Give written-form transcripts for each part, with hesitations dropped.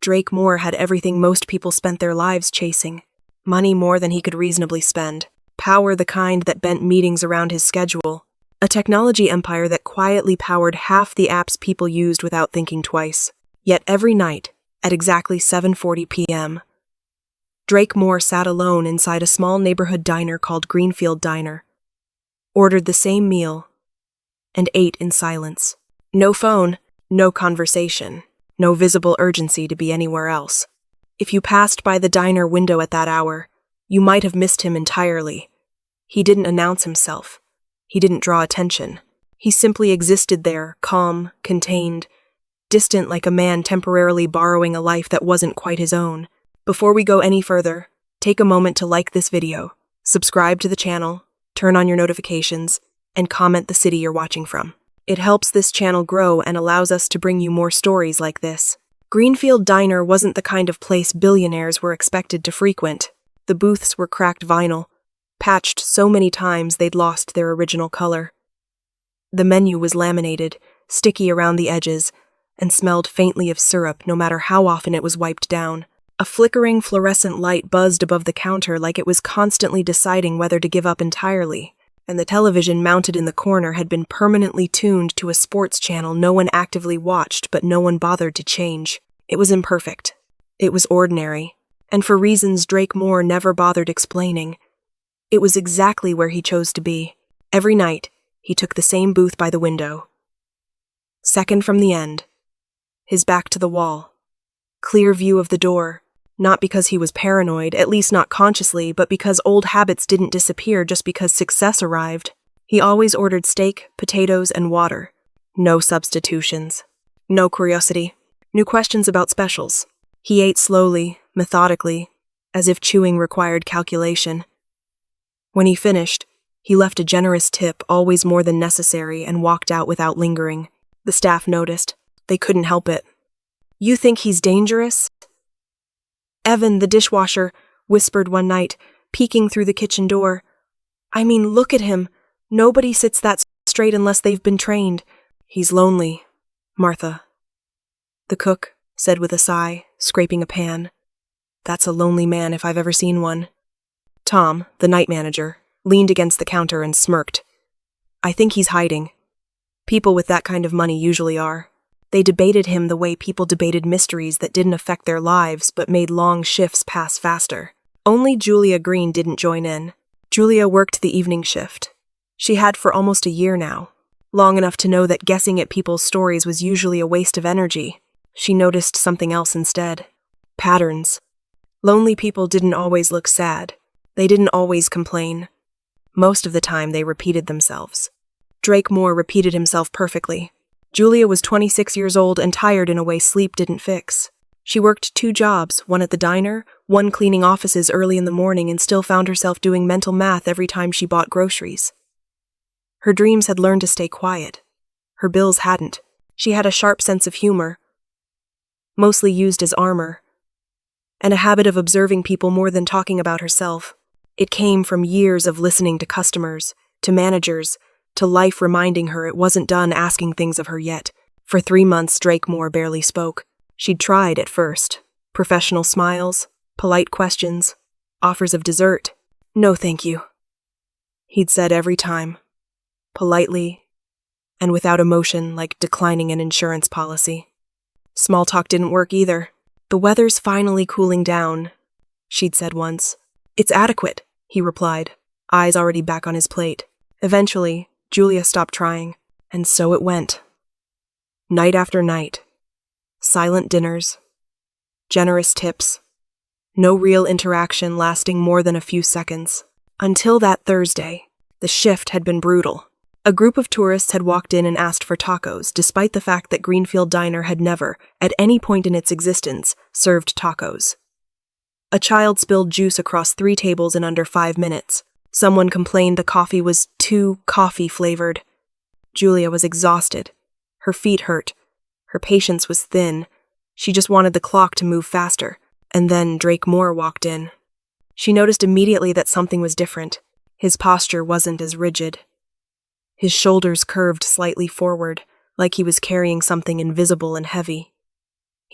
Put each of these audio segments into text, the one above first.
Drake Moore had everything most people spent their lives chasing. Money more than he could reasonably spend. Power the kind that bent meetings around his schedule. A technology empire that quietly powered half the apps people used without thinking twice. Yet every night, at exactly 7:40 p.m., Drake Moore sat alone inside a small neighborhood diner called Greenfield Diner, ordered the same meal, and ate in silence. No phone, no conversation, no visible urgency to be anywhere else. If you passed by the diner window at that hour, you might have missed him entirely. He didn't announce himself. He didn't draw attention. He simply existed there, calm, contained, distant like a man temporarily borrowing a life that wasn't quite his own. Before we go any further, take a moment to like this video, subscribe to the channel, turn on your notifications, and comment the city you're watching from. It helps this channel grow and allows us to bring you more stories like this. Greenfield Diner wasn't the kind of place billionaires were expected to frequent. The booths were cracked vinyl, patched so many times they'd lost their original color. The menu was laminated, sticky around the edges, and smelled faintly of syrup no matter how often it was wiped down. A flickering fluorescent light buzzed above the counter like it was constantly deciding whether to give up entirely, and the television mounted in the corner had been permanently tuned to a sports channel no one actively watched but no one bothered to change. It was imperfect. It was ordinary, and for reasons Drake Moore never bothered explaining. It was exactly where he chose to be. Every night, he took the same booth by the window. Second from the end, his back to the wall. Clear view of the door. Not because he was paranoid, at least not consciously, but because old habits didn't disappear just because success arrived. He always ordered steak, potatoes, and water. No substitutions. No curiosity. No questions about specials. He ate slowly, methodically, as if chewing required calculation. When he finished, he left a generous tip, always more than necessary, and walked out without lingering. The staff noticed. They couldn't help it. "You think he's dangerous?" Evan, the dishwasher, whispered one night, peeking through the kitchen door. "I mean, look at him. Nobody sits that straight unless they've been trained." "He's lonely," Martha, the cook, said with a sigh, scraping a pan. "That's a lonely man if I've ever seen one." Tom, the night manager, leaned against the counter and smirked. "I think he's hiding. People with that kind of money usually are." They debated him the way people debated mysteries that didn't affect their lives but made long shifts pass faster. Only Julia Green didn't join in. Julia worked the evening shift. She had for almost a year now, long enough to know that guessing at people's stories was usually a waste of energy. She noticed something else instead. Patterns. Lonely people didn't always look sad. They didn't always complain. Most of the time they repeated themselves. Drake Moore repeated himself perfectly. Julia was 26 years old and tired in a way sleep didn't fix. She worked 2 jobs, one at the diner, one cleaning offices early in the morning, and still found herself doing mental math every time she bought groceries. Her dreams had learned to stay quiet. Her bills hadn't. She had a sharp sense of humor, mostly used as armor, and a habit of observing people more than talking about herself. It came from years of listening to customers, to managers, to life reminding her it wasn't done asking things of her yet. For 3 months, Drake Moore barely spoke. She'd tried at first. Professional smiles, polite questions, offers of dessert. "No, thank you," he'd said every time. Politely, and without emotion, like declining an insurance policy. Small talk didn't work either. "The weather's finally cooling down," she'd said once. "It's adequate," he replied, eyes already back on his plate. Eventually, Julia stopped trying, and so it went. Night after night. Silent dinners. Generous tips. No real interaction lasting more than a few seconds. Until that Thursday, the shift had been brutal. A group of tourists had walked in and asked for tacos, despite the fact that Greenfield Diner had never, at any point in its existence, served tacos. A child spilled juice across 3 tables in under 5 minutes. Someone complained the coffee was too coffee-flavored. Julia was exhausted. Her feet hurt. Her patience was thin. She just wanted the clock to move faster. And then Drake Moore walked in. She noticed immediately that something was different. His posture wasn't as rigid. His shoulders curved slightly forward, like he was carrying something invisible and heavy.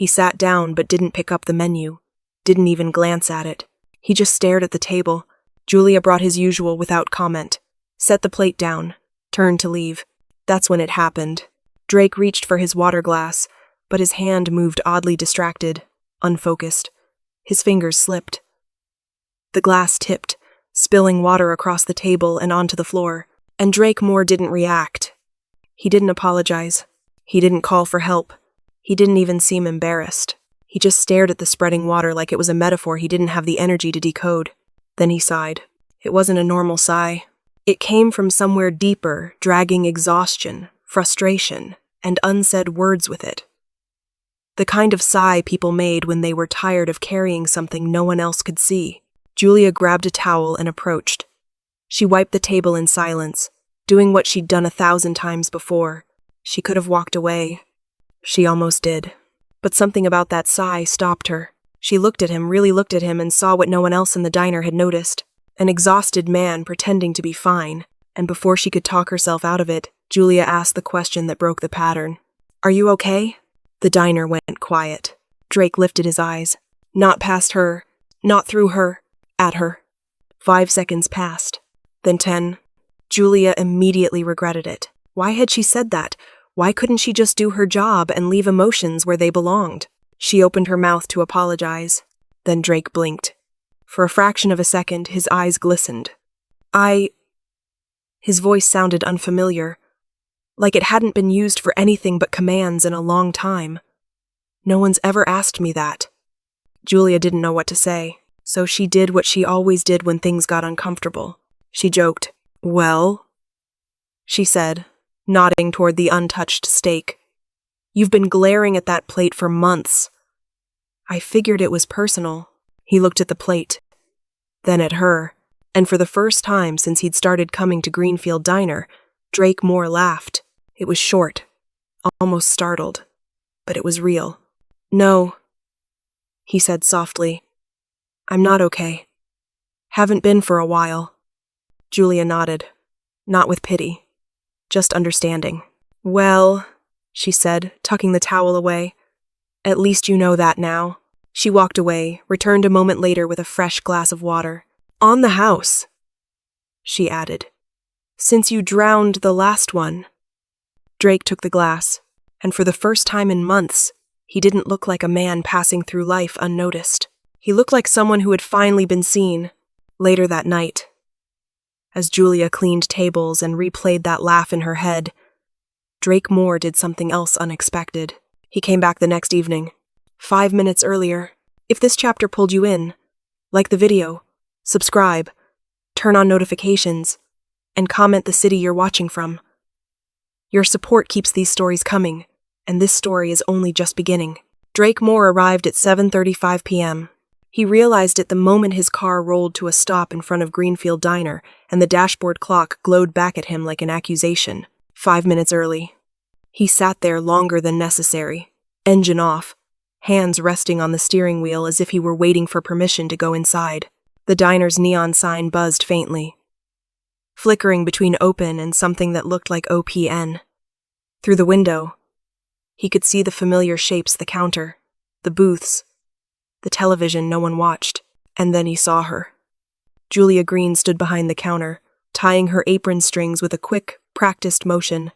He sat down but didn't pick up the menu, didn't even glance at it. He just stared at the table. Julia brought his usual without comment, set the plate down, turned to leave. That's when it happened. Drake reached for his water glass, but his hand moved oddly distracted, unfocused. His fingers slipped. The glass tipped, spilling water across the table and onto the floor, and Drake Moore didn't react. He didn't apologize. He didn't call for help. He didn't even seem embarrassed. He just stared at the spreading water like it was a metaphor he didn't have the energy to decode. Then he sighed. It wasn't a normal sigh. It came from somewhere deeper, dragging exhaustion, frustration, and unsaid words with it. The kind of sigh people made when they were tired of carrying something no one else could see. Julia grabbed a towel and approached. She wiped the table in silence, doing what she'd done 1,000 times before. She could have walked away. She almost did. But something about that sigh stopped her. She looked at him, really looked at him, and saw what no one else in the diner had noticed. An exhausted man pretending to be fine. And before she could talk herself out of it, Julia asked the question that broke the pattern. "Are you okay?" The diner went quiet. Drake lifted his eyes. Not past her, not through her, at her. 5 seconds passed. Then 10. Julia immediately regretted it. Why had she said that? Why couldn't she just do her job and leave emotions where they belonged? She opened her mouth to apologize. Then Drake blinked. For a fraction of a second, his eyes glistened. His voice sounded unfamiliar, like it hadn't been used for anything but commands in a long time. No one's ever asked me that. Julia didn't know what to say, so she did what she always did when things got uncomfortable. She joked. "Well?" she said, nodding toward the untouched steak. "You've been glaring at that plate for months." I figured it was personal. He looked at the plate, then at her, and for the first time since he'd started coming to Greenfield Diner, Drake Moore laughed. It was short, almost startled, but it was real. "No," he said softly. "I'm not okay. Haven't been for a while." Julia nodded, not with pity, just understanding. "Well," she said, tucking the towel away, "at least you know that now." She walked away, returned a moment later with a fresh glass of water. "On the house," she added, "since you drowned the last one." Drake took the glass, and for the first time in months, he didn't look like a man passing through life unnoticed. He looked like someone who had finally been seen. Later that night, as Julia cleaned tables and replayed that laugh in her head, Drake Moore did something else unexpected. He came back the next evening, 5 minutes earlier. If this chapter pulled you in, like the video, subscribe, turn on notifications, and comment the city you're watching from. Your support keeps these stories coming, and this story is only just beginning. Drake Moore arrived at 7:35 p.m. He realized it the moment his car rolled to a stop in front of Greenfield Diner, and the dashboard clock glowed back at him like an accusation. 5 minutes early. He sat there longer than necessary, engine off, hands resting on the steering wheel as if he were waiting for permission to go inside. The diner's neon sign buzzed faintly, flickering between open and something that looked like OPN. Through the window, he could see the familiar shapes: the counter, the booths, the television no one watched. And then he saw her. Julia Green stood behind the counter, tying her apron strings with a quick, practiced motion.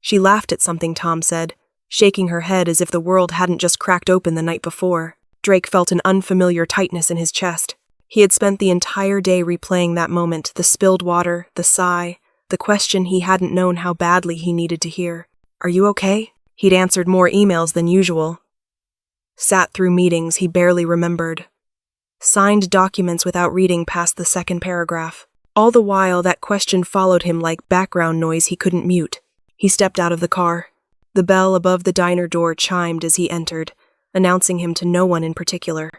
She laughed at something Tom said, shaking her head as if the world hadn't just cracked open the night before. Drake felt an unfamiliar tightness in his chest. He had spent the entire day replaying that moment, the spilled water, the sigh, the question he hadn't known how badly he needed to hear. "Are you okay?" He'd answered more emails than usual. Sat through meetings he barely remembered. Signed documents without reading past the second paragraph. All the while, that question followed him like background noise he couldn't mute. He stepped out of the car. The bell above the diner door chimed as he entered, announcing him to no one in particular.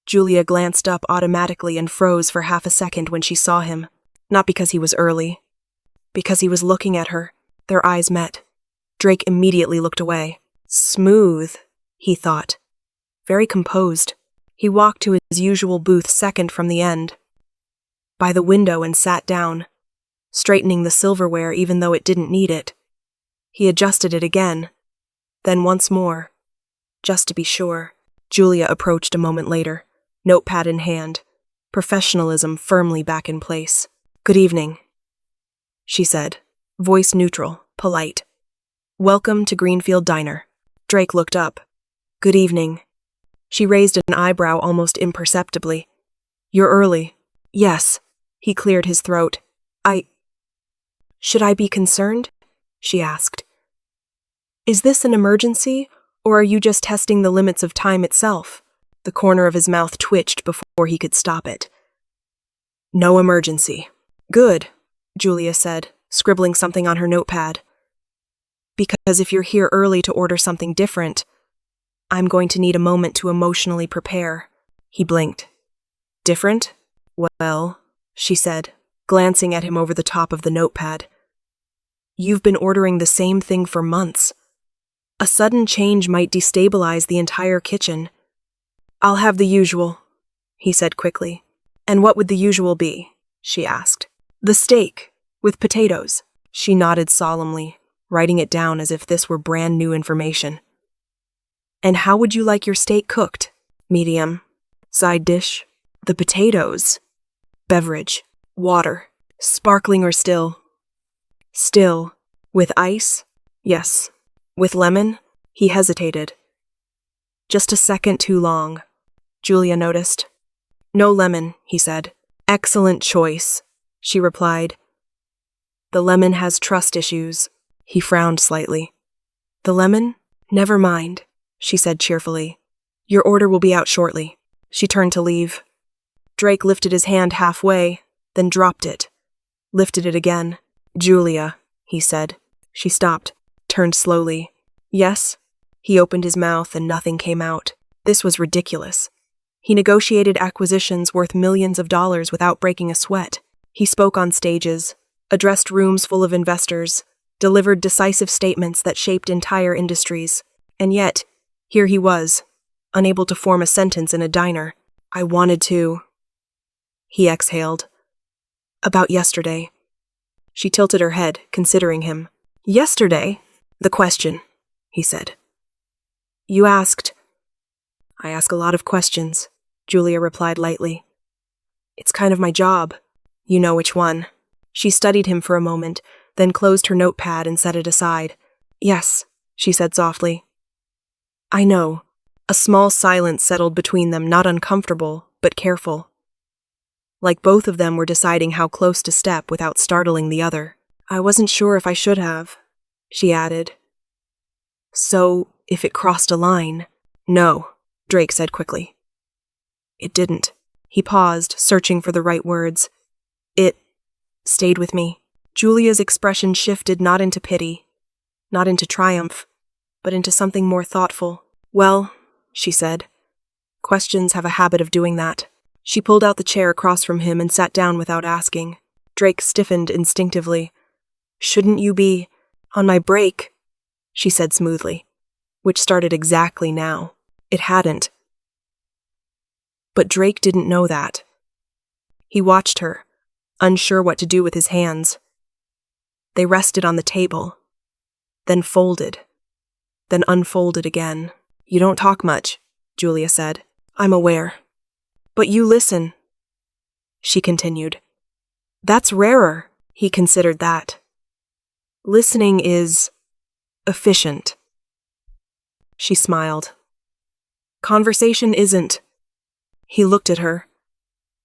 Julia glanced up automatically and froze for half a second when she saw him. Not because he was early. Because he was looking at her. Their eyes met. Drake immediately looked away. Smooth, he thought. Very composed. He walked to his usual booth second from the end, by the window, and sat down, straightening the silverware even though it didn't need it. He adjusted it again, then once more. Just to be sure. Julia approached a moment later, notepad in hand, professionalism firmly back in place. "Good evening," she said, voice neutral, polite. "Welcome to Greenfield Diner." Drake looked up. "Good evening." She raised an eyebrow almost imperceptibly. "You're early." "Yes." He cleared his throat. Should I be concerned?" she asked. "Is this an emergency, or are you just testing the limits of time itself?" The corner of his mouth twitched before he could stop it. "No emergency." "Good," Julia said, scribbling something on her notepad. "Because if you're here early to order something different, I'm going to need a moment to emotionally prepare." He blinked. "Different? Well," she said, glancing at him over the top of the notepad. "You've been ordering the same thing for months. A sudden change might destabilize the entire kitchen." "I'll have the usual," he said quickly. "And what would the usual be?" she asked. "The steak, with potatoes." She nodded solemnly, writing it down as if this were brand new information. "And how would you like your steak cooked?" "Medium." "Side dish?" "The potatoes." "Beverage?" "Water." "Sparkling or still?" "Still." "With ice?" "Yes." "With lemon?" He hesitated. Just a second too long, Julia noticed. "No lemon," he said. "Excellent choice," she replied. "The lemon has trust issues." He frowned slightly. "The lemon? Never mind," she said cheerfully. "Your order will be out shortly." She turned to leave. Drake lifted his hand halfway, then dropped it. Lifted it again. "Julia," he said. She stopped, turned slowly. "Yes?" He opened his mouth and nothing came out. This was ridiculous. He negotiated acquisitions worth millions of dollars without breaking a sweat. He spoke on stages, addressed rooms full of investors, delivered decisive statements that shaped entire industries. And yet, here he was, unable to form a sentence in a diner. "I wanted to..." He exhaled. "About yesterday." She tilted her head, considering him. "Yesterday?" "The question," he said. "You asked..." "I ask a lot of questions," Julia replied lightly. "It's kind of my job. You know which one." She studied him for a moment, then closed her notepad and set it aside. "Yes," she said softly. "I know." A small silence settled between them, not uncomfortable, but careful. Like both of them were deciding how close to step without startling the other. "I wasn't sure if I should have," she added. "So, if it crossed a line..." "No," Drake said quickly. "It didn't." He paused, searching for the right words. "It stayed with me." Julia's expression shifted not into pity, not into triumph, but into something more thoughtful. "Well," she said, "questions have a habit of doing that." She pulled out the chair across from him and sat down without asking. Drake stiffened instinctively. "Shouldn't you be on my break?" she said smoothly, which started exactly now. It hadn't. But Drake didn't know that. He watched her, unsure what to do with his hands. They rested on the table, then folded, then unfolded again. "You don't talk much," Julia said. "I'm aware. But you listen," she continued. "That's rarer." He considered that. "Listening is efficient." She smiled. "Conversation isn't." He looked at her.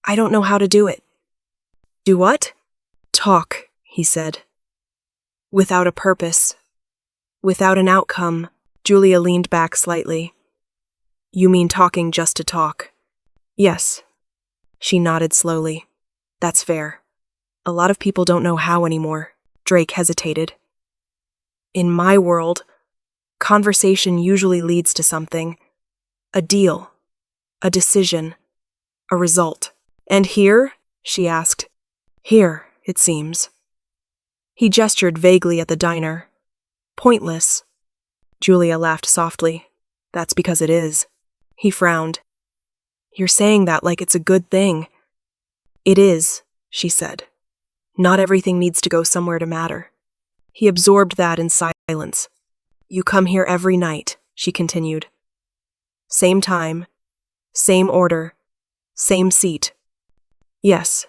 "I don't know how to do it." "Do what?" "Talk," he said. "Without a purpose. Without an outcome." Julia leaned back slightly. "You mean talking just to talk?" "Yes." She nodded slowly. "That's fair. A lot of people don't know how anymore." Drake hesitated. "In my world, conversation usually leads to something. A deal. A decision. A result." "And here?" she asked. "Here, it seems." He gestured vaguely at the diner. "Pointless." Julia laughed softly. "That's because it is." He frowned. "You're saying that like it's a good thing." "It is," she said. "Not everything needs to go somewhere to matter." He absorbed that in silence. "You come here every night," she continued. Same time. Same order. Same seat. Yes.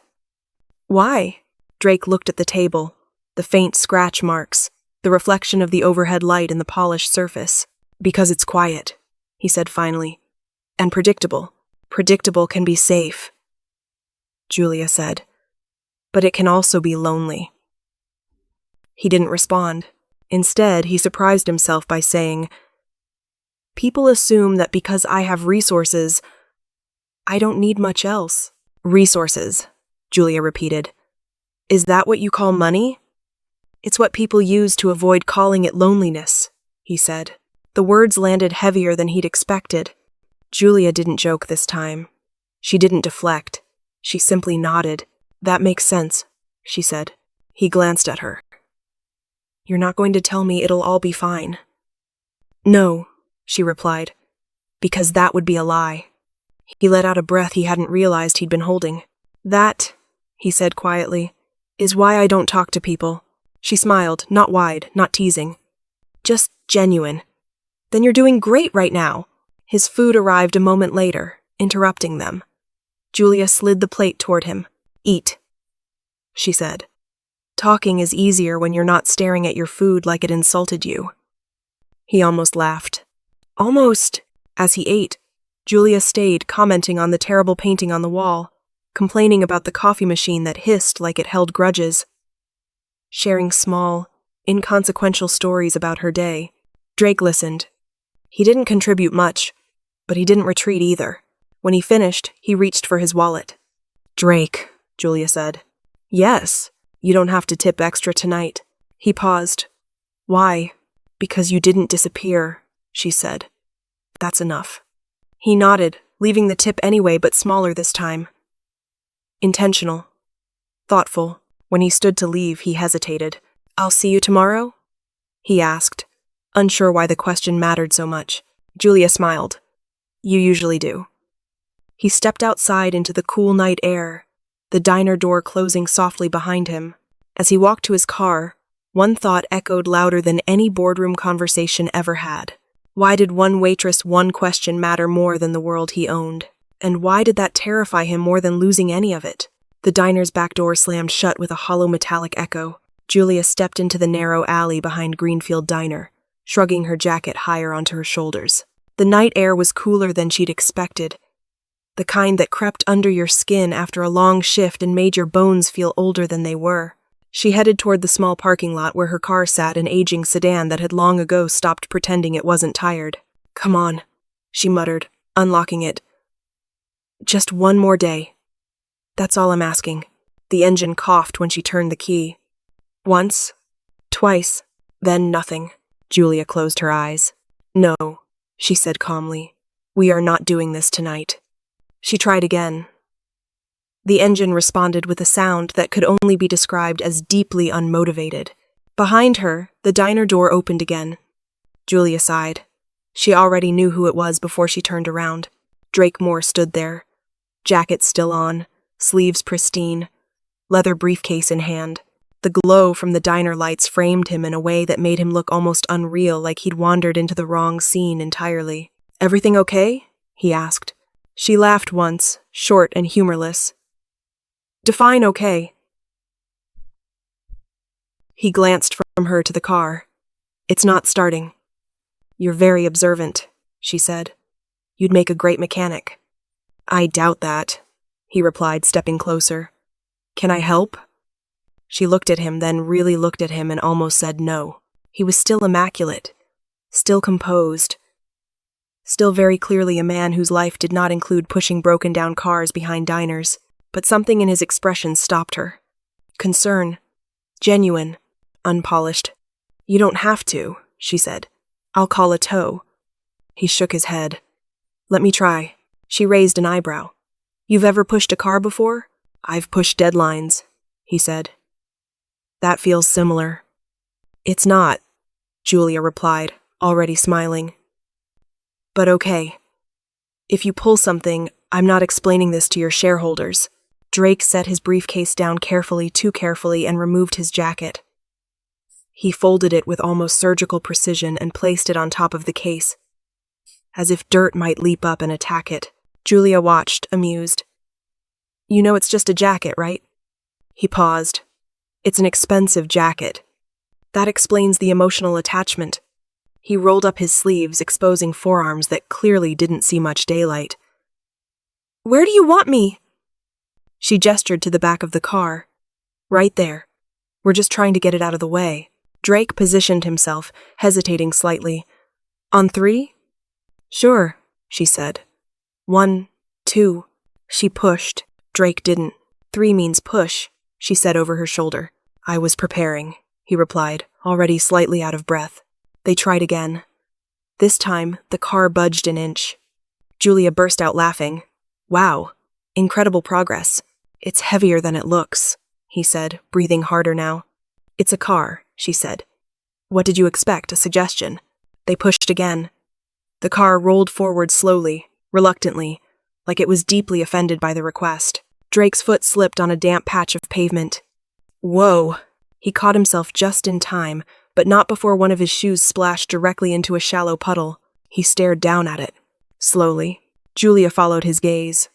Why? Drake looked at the table, the faint scratch marks, the reflection of the overhead light in the polished surface. Because it's quiet, he said finally. And predictable. Predictable can be safe, Julia said. But it can also be lonely. He didn't respond. Instead, he surprised himself by saying, "People assume that because I have resources, I don't need much else." Resources, Julia repeated. Is that what you call money? It's what people use to avoid calling it loneliness, he said. The words landed heavier than he'd expected. Julia didn't joke this time. She didn't deflect. She simply nodded. That makes sense, she said. He glanced at her. You're not going to tell me it'll all be fine? No, she replied, because that would be a lie. He let out a breath he hadn't realized he'd been holding. That, he said quietly, is why I don't talk to people. She smiled, not wide, not teasing. Just genuine. Then you're doing great right now. His food arrived a moment later, interrupting them. Julia slid the plate toward him. Eat, she said. Talking is easier when you're not staring at your food like it insulted you. He almost laughed. Almost. As he ate, Julia stayed, commenting on the terrible painting on the wall, complaining about the coffee machine that hissed like it held grudges, sharing small, inconsequential stories about her day. Drake listened. He didn't contribute much, but he didn't retreat either. When he finished, he reached for his wallet. Drake, Julia said. Yes, you don't have to tip extra tonight. He paused. Why? Because you didn't disappear, she said. That's enough. He nodded, leaving the tip anyway, but smaller this time. Intentional. Thoughtful. When he stood to leave, he hesitated. I'll see you tomorrow? He asked, unsure why the question mattered so much. Julia smiled. You usually do. He stepped outside into the cool night air, the diner door closing softly behind him. As he walked to his car, one thought echoed louder than any boardroom conversation ever had. Why did one waitress, one question matter more than the world he owned? And why did that terrify him more than losing any of it? The diner's back door slammed shut with a hollow metallic echo. Julia stepped into the narrow alley behind Greenfield Diner, shrugging her jacket higher onto her shoulders. The night air was cooler than she'd expected, the kind that crept under your skin after a long shift and made your bones feel older than they were. She headed toward the small parking lot where her car sat, an aging sedan that had long ago stopped pretending it wasn't tired. Come on, she muttered, unlocking it. Just one more day. That's all I'm asking. The engine coughed when she turned the key. Once, twice, then nothing. Julia closed her eyes. No, she said calmly. We are not doing this tonight. She tried again. The engine responded with a sound that could only be described as deeply unmotivated. Behind her, the diner door opened again. Julia sighed. She already knew who it was before she turned around. Drake Moore stood there, jacket still on, sleeves pristine, leather briefcase in hand. The glow from the diner lights framed him in a way that made him look almost unreal, like he'd wandered into the wrong scene entirely. Everything okay? He asked. She laughed once, short and humorless. Define okay. He glanced from her to the car. It's not starting. You're very observant, she said. You'd make a great mechanic. I doubt that, he replied, stepping closer. Can I help? She looked at him, then really looked at him and almost said no. He was still immaculate, still composed, still very clearly a man whose life did not include pushing broken-down cars behind diners. But something in his expression stopped her. Concern. Genuine. Unpolished. You don't have to, she said. I'll call a tow. He shook his head. Let me try. She raised an eyebrow. You've ever pushed a car before? I've pushed deadlines, he said. That feels similar. It's not, Julia replied, already smiling. But okay. If you pull something, I'm not explaining this to your shareholders. Drake set his briefcase down carefully, too carefully, and removed his jacket. He folded it with almost surgical precision and placed it on top of the case. as if dirt might leap up and attack it. Julia watched, amused. You know it's just a jacket, right? He paused. It's an expensive jacket. That explains the emotional attachment. He rolled up his sleeves, exposing forearms that clearly didn't see much daylight. Where do you want me? She gestured to the back of the car. Right there. We're just trying to get it out of the way. Drake positioned himself, hesitating slightly. On 3? Sure, she said. 1, 2. She pushed. Drake didn't. 3 means push, she said over her shoulder. I was preparing, he replied, already slightly out of breath. They tried again. This time, the car budged an inch. Julia burst out laughing. Wow, incredible progress. It's heavier than it looks, he said, breathing harder now. It's a car, she said. What did you expect, a suggestion? They pushed again. The car rolled forward slowly, reluctantly, like it was deeply offended by the request. Drake's foot slipped on a damp patch of pavement. Whoa! He caught himself just in time, but not before one of his shoes splashed directly into a shallow puddle. He stared down at it. Slowly, Julia followed his gaze.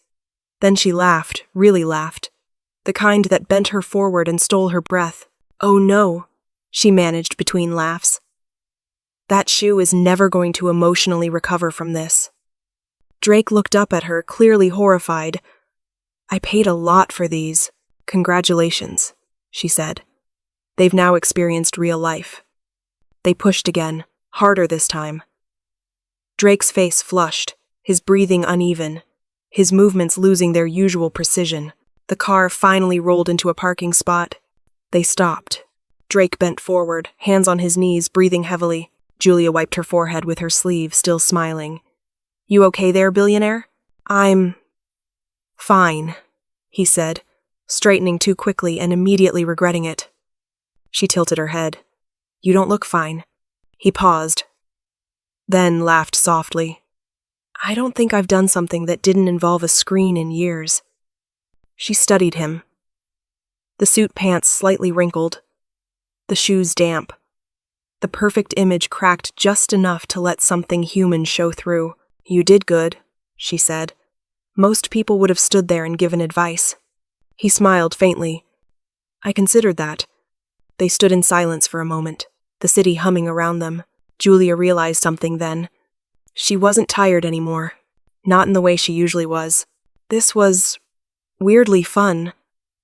Then she laughed, really laughed. The kind that bent her forward and stole her breath. Oh no, she managed between laughs. That shoe is never going to emotionally recover from this. Drake looked up at her, clearly horrified. I paid a lot for these. Congratulations, she said. They've now experienced real life. They pushed again, harder this time. Drake's face flushed, his breathing uneven, his movements losing their usual precision. The car finally rolled into a parking spot. They stopped. Drake bent forward, hands on his knees, breathing heavily. Julia wiped her forehead with her sleeve, still smiling. You okay there, billionaire? I'm fine, he said, straightening too quickly and immediately regretting it. She tilted her head. You don't look fine. He paused, then laughed softly. I don't think I've done something that didn't involve a screen in years. She studied him. The suit pants slightly wrinkled, the shoes damp. The perfect image cracked just enough to let something human show through. You did good, she said. Most people would have stood there and given advice. He smiled faintly. I considered that. They stood in silence for a moment, the city humming around them. Julia realized something then. She wasn't tired anymore, not in the way she usually was. This was weirdly fun,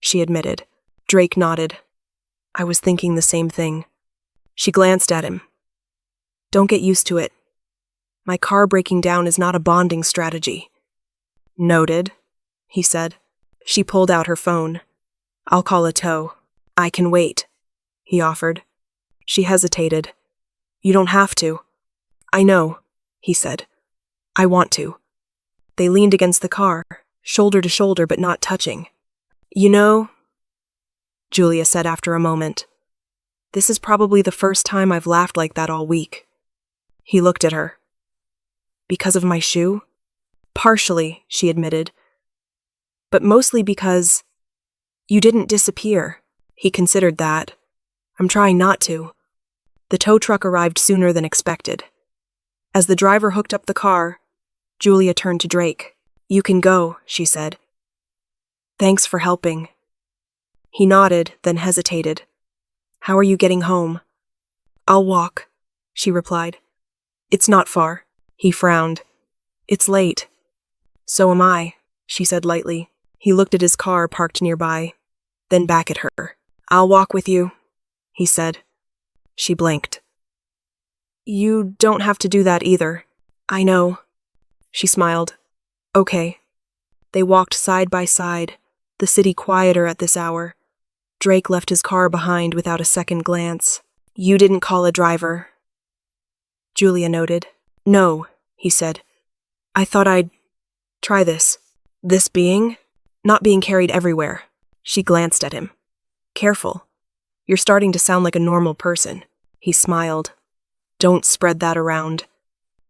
she admitted. Drake nodded. I was thinking the same thing. She glanced at him. Don't get used to it. My car breaking down is not a bonding strategy. Noted, he said. She pulled out her phone. I'll call a tow. I can wait, he offered. She hesitated. You don't have to. I know, he said. I want to. They leaned against the car, shoulder to shoulder but not touching. You know, Julia said after a moment, this is probably the first time I've laughed like that all week. He looked at her. Because of my shoe? Partially, she admitted. But mostly because you didn't disappear. He considered that. I'm trying not to. The tow truck arrived sooner than expected. As the driver hooked up the car, Julia turned to Drake. You can go, she said. Thanks for helping. He nodded, then hesitated. How are you getting home? I'll walk, she replied. It's not far. He frowned. It's late. So am I, she said lightly. He looked at his car parked nearby, then back at her. I'll walk with you, he said. She blinked. You don't have to do that either. I know. She smiled. Okay. They walked side by side, the city quieter at this hour. Drake left his car behind without a second glance. You didn't call a driver, Julia noted. No, he said. I thought I'd try this. This being? Not being carried everywhere. She glanced at him. Careful. You're starting to sound like a normal person. He smiled. Don't spread that around.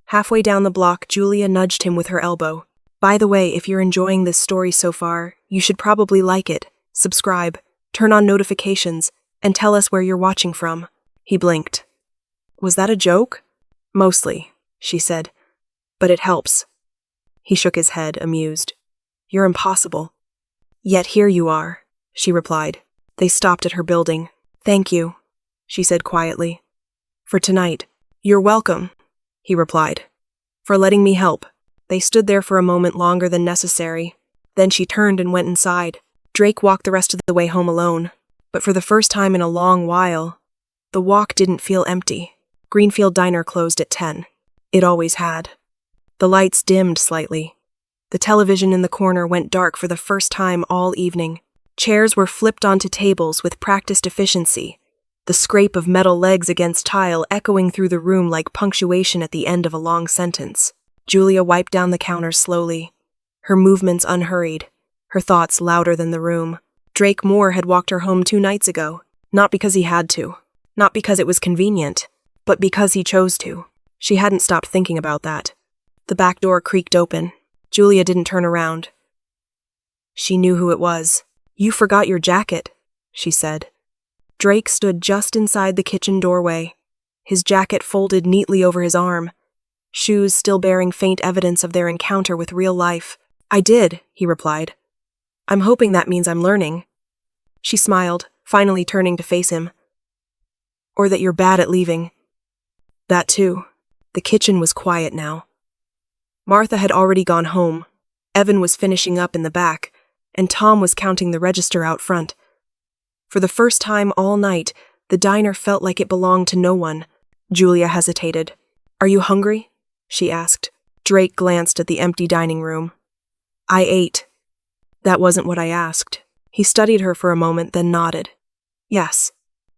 Halfway down the block, Julia nudged him with her elbow. By the way, if you're enjoying this story so far, you should probably like it, subscribe, turn on notifications, and tell us where you're watching from. He blinked. Was that a joke? Mostly, she said. But it helps. He shook his head, amused. You're impossible. Yet here you are, she replied. They stopped at her building. Thank you, she said quietly. For tonight. You're welcome, he replied. For letting me help. They stood there for a moment longer than necessary. Then she turned and went inside. Drake walked the rest of the way home alone. But for the first time in a long while, the walk didn't feel empty. Greenfield Diner closed at 10. It always had. The lights dimmed slightly. The television in the corner went dark for the first time all evening. Chairs were flipped onto tables with practiced efficiency, the scrape of metal legs against tile echoing through the room like punctuation at the end of a long sentence. Julia wiped down the counter slowly, her movements unhurried, her thoughts louder than the room. Drake Moore had walked her home 2 nights ago, not because he had to, not because it was convenient, but because he chose to. She hadn't stopped thinking about that. The back door creaked open. Julia didn't turn around. She knew who it was. You forgot your jacket, she said. Drake stood just inside the kitchen doorway, his jacket folded neatly over his arm, shoes still bearing faint evidence of their encounter with real life. I did, he replied. I'm hoping that means I'm learning. She smiled, finally turning to face him. Or that you're bad at leaving. That too. The kitchen was quiet now. Martha had already gone home. Evan was finishing up in the back, and Tom was counting the register out front. For the first time all night, the diner felt like it belonged to no one. Julia hesitated. Are you hungry? She asked. Drake glanced at the empty dining room. I ate. That wasn't what I asked. He studied her for a moment, then nodded. Yes.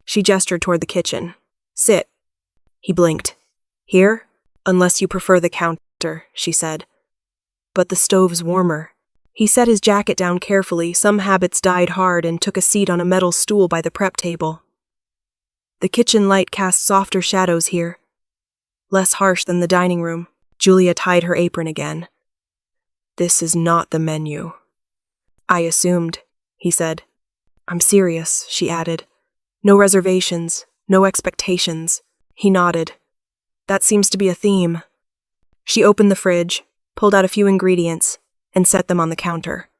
She gestured toward the kitchen. Sit. He blinked. Here? Unless you prefer the counter, she said. But the stove's warmer. He set his jacket down carefully, some habits died hard, and took a seat on a metal stool by the prep table. The kitchen light cast softer shadows here, less harsh than the dining room. Julia tied her apron again. This is not the menu. I assumed, he said. I'm serious, she added. No reservations, no expectations. He nodded. That seems to be a theme. She opened the fridge, pulled out a few ingredients, and set them on the counter.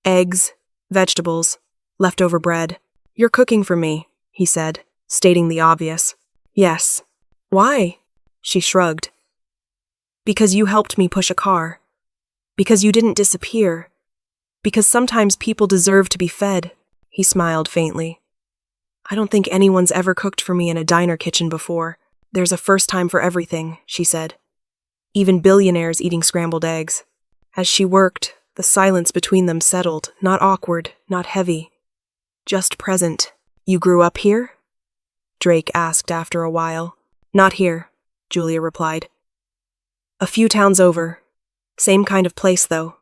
Eggs, vegetables, leftover bread. You're cooking for me, he said, stating the obvious. Yes. Why? She shrugged. Because you helped me push a car. Because you didn't disappear. Because sometimes people deserve to be fed. He smiled faintly. I don't think anyone's ever cooked for me in a diner kitchen before. There's a first time for everything, she said. Even billionaires eating scrambled eggs. As she worked, the silence between them settled, not awkward, not heavy. Just present. You grew up here? Drake asked after a while. Not here, Julia replied. A few towns over. Same kind of place, though.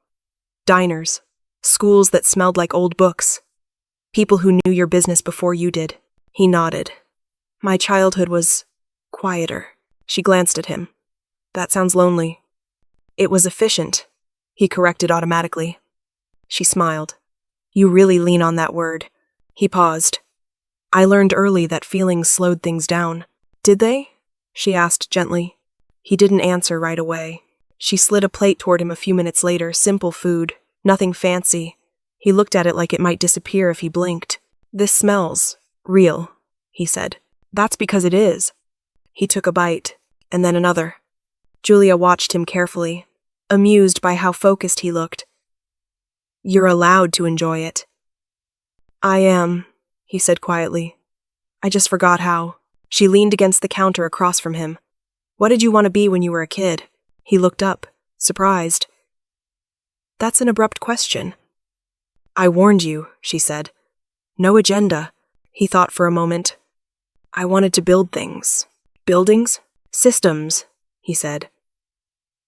Diners. Schools that smelled like old books. People who knew your business before you did. He nodded. My childhood was quieter. She glanced at him. That sounds lonely. It was efficient, he corrected automatically. She smiled. You really lean on that word. He paused. I learned early that feelings slowed things down. Did they? She asked gently. He didn't answer right away. She slid a plate toward him a few minutes later, simple food, nothing fancy. He looked at it like it might disappear if he blinked. This smells real, he said. That's because it is. He took a bite, and then another. Julia watched him carefully, amused by how focused he looked. You're allowed to enjoy it. I am, he said quietly. I just forgot how. She leaned against the counter across from him. What did you want to be when you were a kid? He looked up, surprised. That's an abrupt question. I warned you, she said. No agenda. He thought for a moment. I wanted to build things. Buildings? Systems, he said.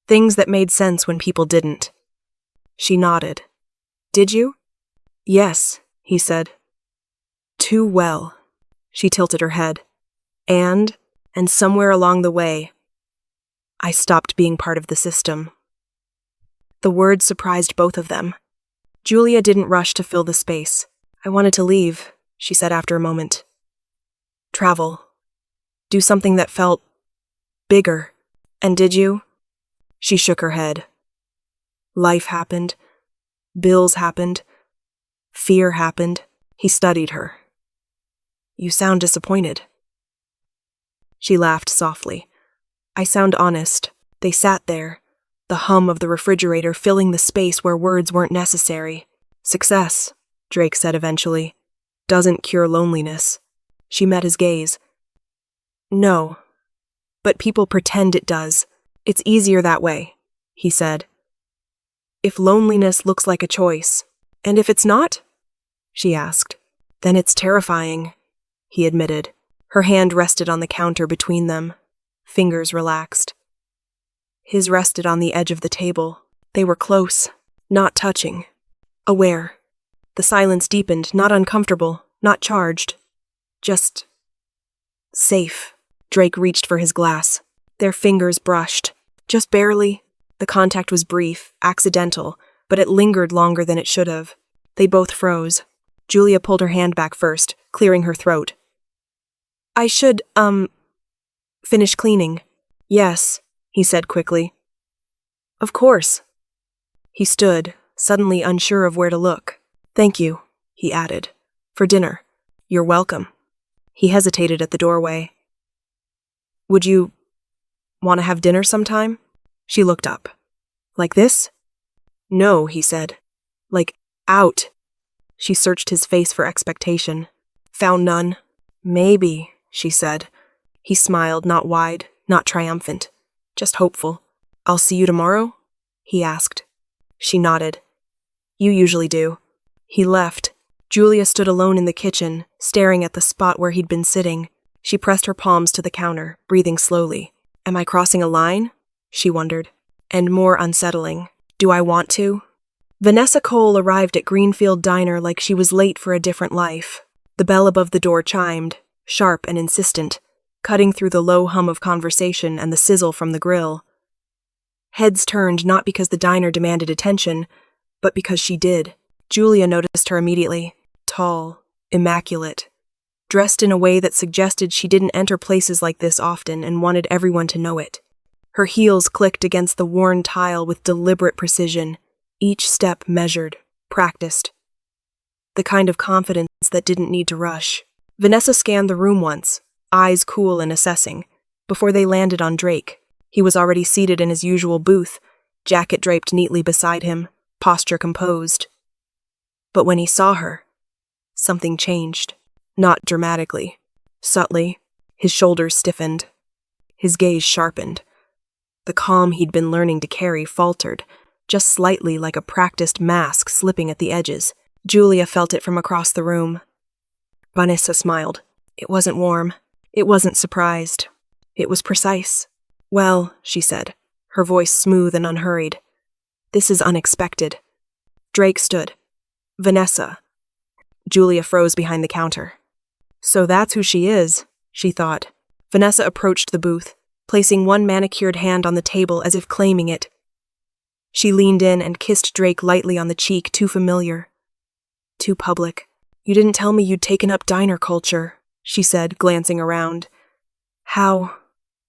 Things that made sense when people didn't. She nodded. Did you? Yes, he said. Too well. She tilted her head. And somewhere along the way, I stopped being part of the system. The word surprised both of them. Julia didn't rush to fill the space. I wanted to leave, she said after a moment. Travel. Do something that felt bigger. And did you? She shook her head. Life happened. Bills happened. Fear happened. He studied her. You sound disappointed. She laughed softly. I sound honest. They sat there, the hum of the refrigerator filling the space where words weren't necessary. Success, Drake said eventually, doesn't cure loneliness. She met his gaze. No, but people pretend it does. It's easier that way, he said. If loneliness looks like a choice, and if it's not? She asked. Then it's terrifying, he admitted. Her hand rested on the counter between them. Fingers relaxed. His rested on the edge of the table. They were close, not touching. Aware. The silence deepened, not uncomfortable, not charged. Just safe. Drake reached for his glass. Their fingers brushed. Just barely. The contact was brief, accidental, but it lingered longer than it should have. They both froze. Julia pulled her hand back first, clearing her throat. I should, finish cleaning. Yes, he said quickly. Of course. He stood, suddenly unsure of where to look. Thank you, he added. For dinner. You're welcome. He hesitated at the doorway. Would you want to have dinner sometime? She looked up. Like this? No, he said. Like, out. She searched his face for expectation. Found none. Maybe, she said. He smiled, not wide, not triumphant. Just hopeful. I'll see you tomorrow? He asked. She nodded. You usually do. He left. Julia stood alone in the kitchen, staring at the spot where he'd been sitting. She pressed her palms to the counter, breathing slowly. Am I crossing a line? She wondered. And more unsettling. Do I want to? Vanessa Cole arrived at Greenfield Diner like she was late for a different life. The bell above the door chimed, sharp and insistent, cutting through the low hum of conversation and the sizzle from the grill. Heads turned not because the diner demanded attention, but because she did. Julia noticed her immediately. Tall, immaculate, dressed in a way that suggested she didn't enter places like this often and wanted everyone to know it. Her heels clicked against the worn tile with deliberate precision, each step measured, practiced. The kind of confidence that didn't need to rush. Vanessa scanned the room once, eyes cool and assessing, before they landed on Drake. He was already seated in his usual booth, jacket draped neatly beside him, posture composed. But when he saw her, something changed. Not dramatically. Subtly, his shoulders stiffened. His gaze sharpened. The calm he'd been learning to carry faltered, just slightly like a practiced mask slipping at the edges. Julia felt it from across the room. Vanessa smiled. It wasn't warm. It wasn't surprised. It was precise. Well, she said, her voice smooth and unhurried. This is unexpected. Drake stood. Vanessa. Julia froze behind the counter. So that's who she is, she thought. Vanessa approached the booth, placing one manicured hand on the table as if claiming it. She leaned in and kissed Drake lightly on the cheek, too familiar. Too public. You didn't tell me you'd taken up diner culture, she said, glancing around. How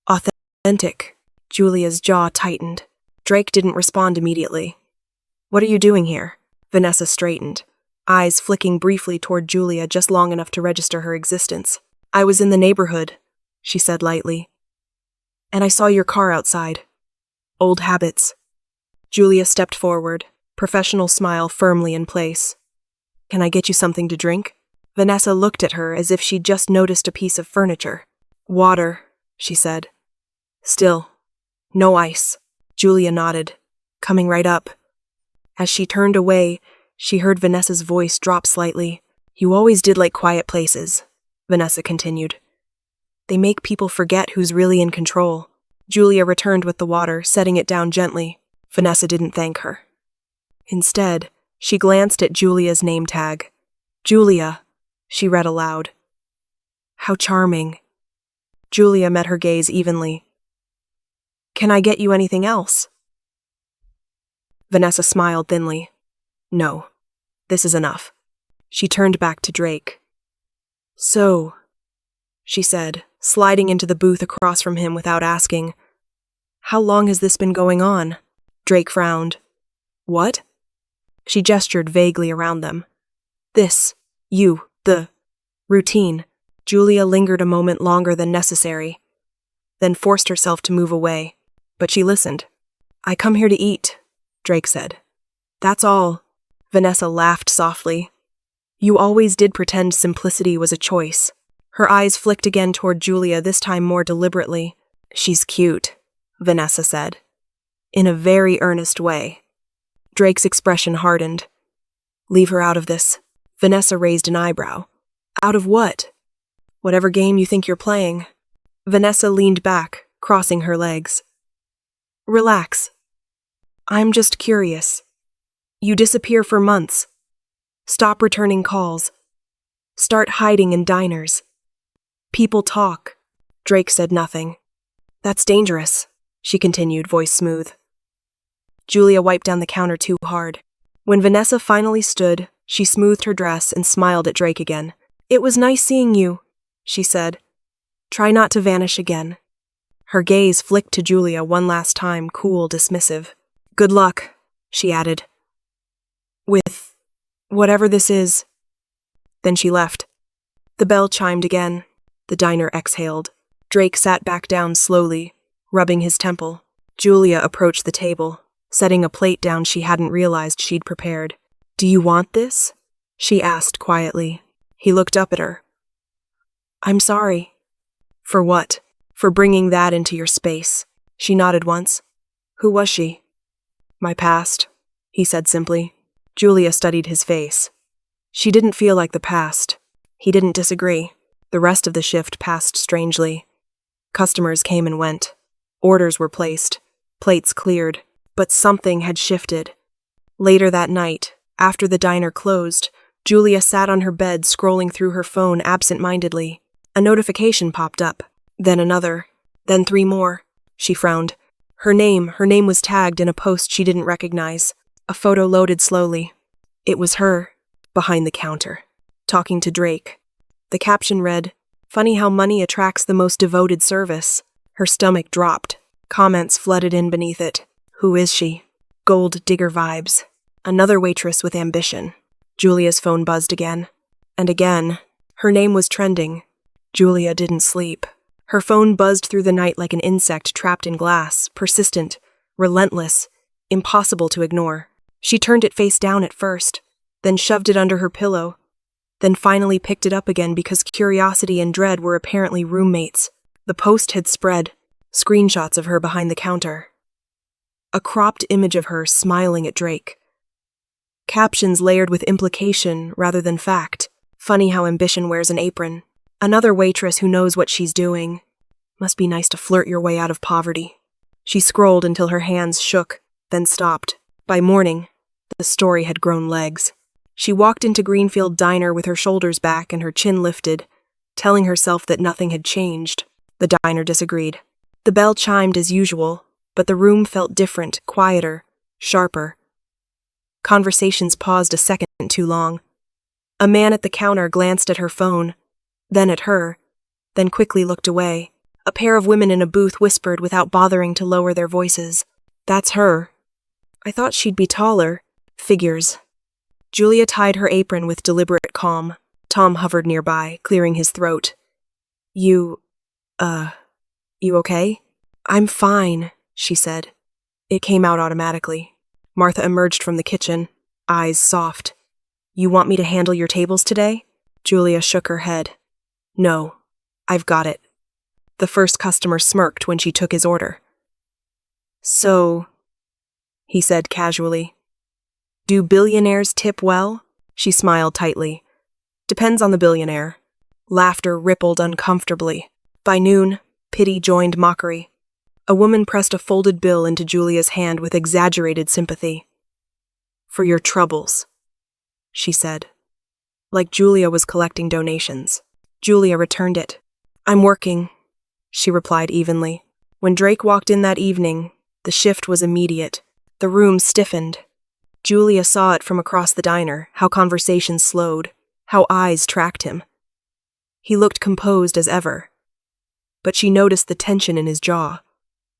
authentic. Julia's jaw tightened. Drake didn't respond immediately. What are you doing here? Vanessa straightened, eyes flicking briefly toward Julia just long enough to register her existence. I was in the neighborhood, she said lightly. And I saw your car outside. Old habits. Julia stepped forward, professional smile firmly in place. Can I get you something to drink? Vanessa looked at her as if she'd just noticed a piece of furniture. Water, she said. Still, no ice. Julia nodded, coming right up. As she turned away, she heard Vanessa's voice drop slightly. You always did like quiet places, Vanessa continued. They make people forget who's really in control. Julia returned with the water, setting it down gently. Vanessa didn't thank her. Instead, she glanced at Julia's name tag. Julia, she read aloud. How charming. Julia met her gaze evenly. Can I get you anything else? Vanessa smiled thinly. No, this is enough. She turned back to Drake. So, she said, sliding into the booth across from him without asking, How long has this been going on? Drake frowned. What? She gestured vaguely around them. This. You. The. Routine. Julia lingered a moment longer than necessary, then forced herself to move away. But she listened. I come here to eat, Drake said. That's all. Vanessa laughed softly. You always did pretend simplicity was a choice. Her eyes flicked again toward Julia, this time more deliberately. She's cute, Vanessa said, in a very earnest way. Drake's expression hardened. Leave her out of this. Vanessa raised an eyebrow. Out of what? Whatever game you think you're playing. Vanessa leaned back, crossing her legs. Relax. I'm just curious. You disappear for months. Stop returning calls. Start hiding in diners. People talk. Drake said nothing. That's dangerous, she continued, voice smooth. Julia wiped down the counter too hard. When Vanessa finally stood, she smoothed her dress and smiled at Drake again. It was nice seeing you, she said. Try not to vanish again. Her gaze flicked to Julia one last time, cool, dismissive. Good luck, she added. With whatever this is. Then she left. The bell chimed again. The diner exhaled. Drake sat back down slowly, rubbing his temple. Julia approached the table, setting a plate down she hadn't realized she'd prepared. Do you want this? She asked quietly. He looked up at her. I'm sorry. For what? For bringing that into your space. She nodded once. Who was she? My past, he said simply. Julia studied his face. She didn't feel like the past. He didn't disagree. The rest of the shift passed strangely. Customers came and went. Orders were placed. Plates cleared. But something had shifted. Later that night, after the diner closed, Julia sat on her bed scrolling through her phone absent-mindedly. A notification popped up. Then another. Then 3 more. She frowned. Her name was tagged in a post she didn't recognize. A photo loaded slowly. It was her, behind the counter, talking to Drake. The caption read, Funny how money attracts the most devoted service. Her stomach dropped. Comments flooded in beneath it. Who is she? Gold digger vibes. Another waitress with ambition. Julia's phone buzzed again. And again. Her name was trending. Julia didn't sleep. Her phone buzzed through the night like an insect trapped in glass, persistent, relentless, impossible to ignore. She turned it face down at first, then shoved it under her pillow, then finally picked it up again because curiosity and dread were apparently roommates. The post had spread, screenshots of her behind the counter. A cropped image of her smiling at Drake. Captions layered with implication rather than fact. Funny how ambition wears an apron. Another waitress who knows what she's doing. Must be nice to flirt your way out of poverty. She scrolled until her hands shook, then stopped. By morning, the story had grown legs. She walked into Greenfield Diner with her shoulders back and her chin lifted, telling herself that nothing had changed. The diner disagreed. The bell chimed as usual, but the room felt different, quieter, sharper. Conversations paused a second too long. A man at the counter glanced at her phone, then at her, then quickly looked away. A pair of women in a booth whispered without bothering to lower their voices. That's her. I thought she'd be taller. Figures. Julia tied her apron with deliberate calm. Tom hovered nearby, clearing his throat. You okay? I'm fine, she said. It came out automatically. Martha emerged from the kitchen, eyes soft. You want me to handle your tables today? Julia shook her head. No, I've got it. The first customer smirked when she took his order. So, he said casually. Do billionaires tip well? She smiled tightly. Depends on the billionaire. Laughter rippled uncomfortably. By noon, pity joined mockery. A woman pressed a folded bill into Julia's hand with exaggerated sympathy. For your troubles, she said. Like Julia was collecting donations. Julia returned it. I'm working, she replied evenly. When Drake walked in that evening, the shift was immediate. The room stiffened. Julia saw it from across the diner, how conversations slowed, how eyes tracked him. He looked composed as ever, but she noticed the tension in his jaw.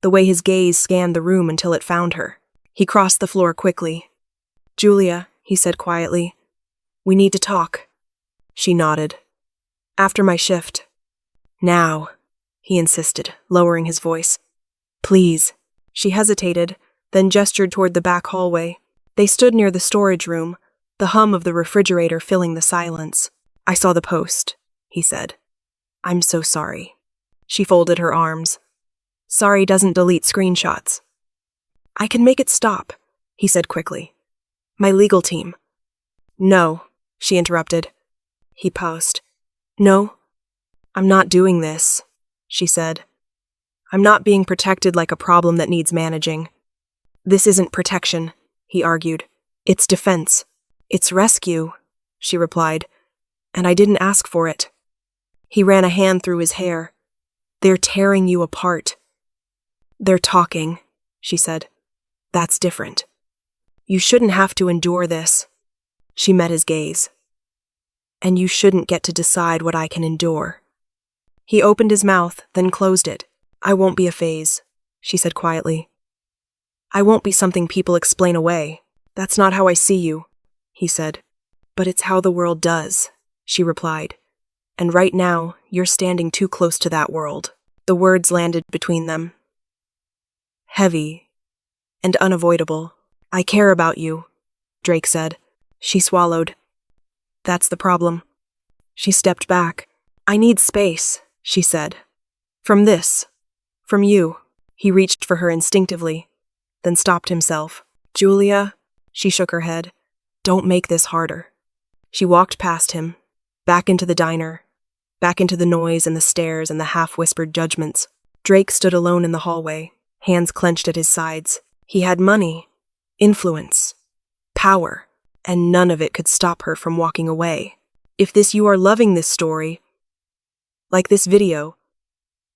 the way his gaze scanned the room until it found her. He crossed the floor quickly. "Julia," he said quietly, "we need to talk." She nodded. "After my shift." "Now," he insisted, lowering his voice. "Please." She hesitated, then gestured toward the back hallway. They stood near the storage room, the hum of the refrigerator filling the silence. "I saw the post," he said. "I'm so sorry." She folded her arms. "Sorry doesn't delete screenshots." "I can make it stop," he said quickly. "My legal team." "No," she interrupted. He paused. "No, I'm not doing this," she said. "I'm not being protected like a problem that needs managing." "This isn't protection," he argued. "It's defense. It's rescue," she replied. "And I didn't ask for it." He ran a hand through his hair. "They're tearing you apart." "They're talking," she said. "That's different. You shouldn't have to endure this." She met his gaze. "And you shouldn't get to decide what I can endure." He opened his mouth, then closed it. "I won't be a phase," she said quietly. "I won't be something people explain away. That's not how I see you," he said. "But it's how the world does," she replied. "And right now, you're standing too close to that world." The words landed between them. Heavy and unavoidable. "I care about you," Drake said. She swallowed. "That's the problem." She stepped back. "I need space," she said. "From this. From you." He reached for her instinctively, then stopped himself. "Julia," she shook her head. "Don't make this harder." She walked past him, back into the diner, back into the noise and the stares and the half-whispered judgments. Drake stood alone in the hallway, hands clenched at his sides. He had money, influence, power, and none of it could stop her from walking away. If you are loving this story, like this video,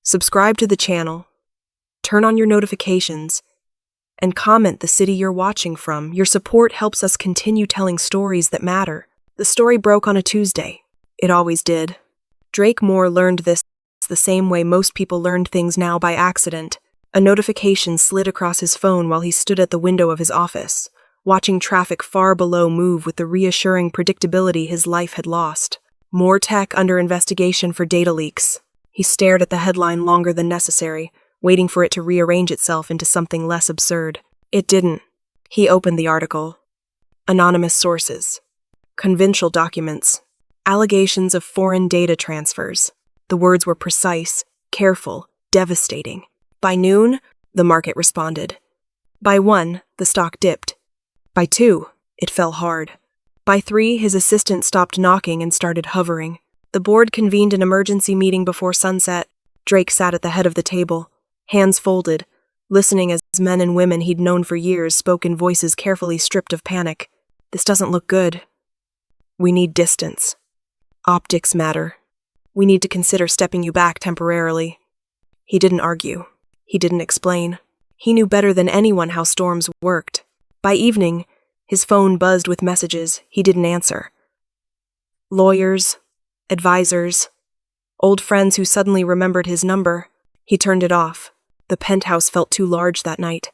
subscribe to the channel, turn on your notifications, and comment the city you're watching from. Your support helps us continue telling stories that matter. The story broke on a Tuesday. It always did. Drake Moore learned this the same way most people learned things now, by accident. A notification slid across his phone while he stood at the window of his office, watching traffic far below move with the reassuring predictability his life had lost. More tech under investigation for data leaks. He stared at the headline longer than necessary, waiting for it to rearrange itself into something less absurd. It didn't. He opened the article. Anonymous sources. Conventional documents. Allegations of foreign data transfers. The words were precise, careful, devastating. By noon, the market responded. By 1, the stock dipped. By 2, it fell hard. By 3, his assistant stopped knocking and started hovering. The board convened an emergency meeting before sunset. Drake sat at the head of the table, hands folded, listening as men and women he'd known for years spoke in voices carefully stripped of panic. "This doesn't look good. We need distance. Optics matter. We need to consider stepping you back temporarily." He didn't argue. He didn't explain. He knew better than anyone how storms worked. By evening, his phone buzzed with messages he didn't answer. Lawyers, advisors, old friends who suddenly remembered his number. He turned it off. The penthouse felt too large that night.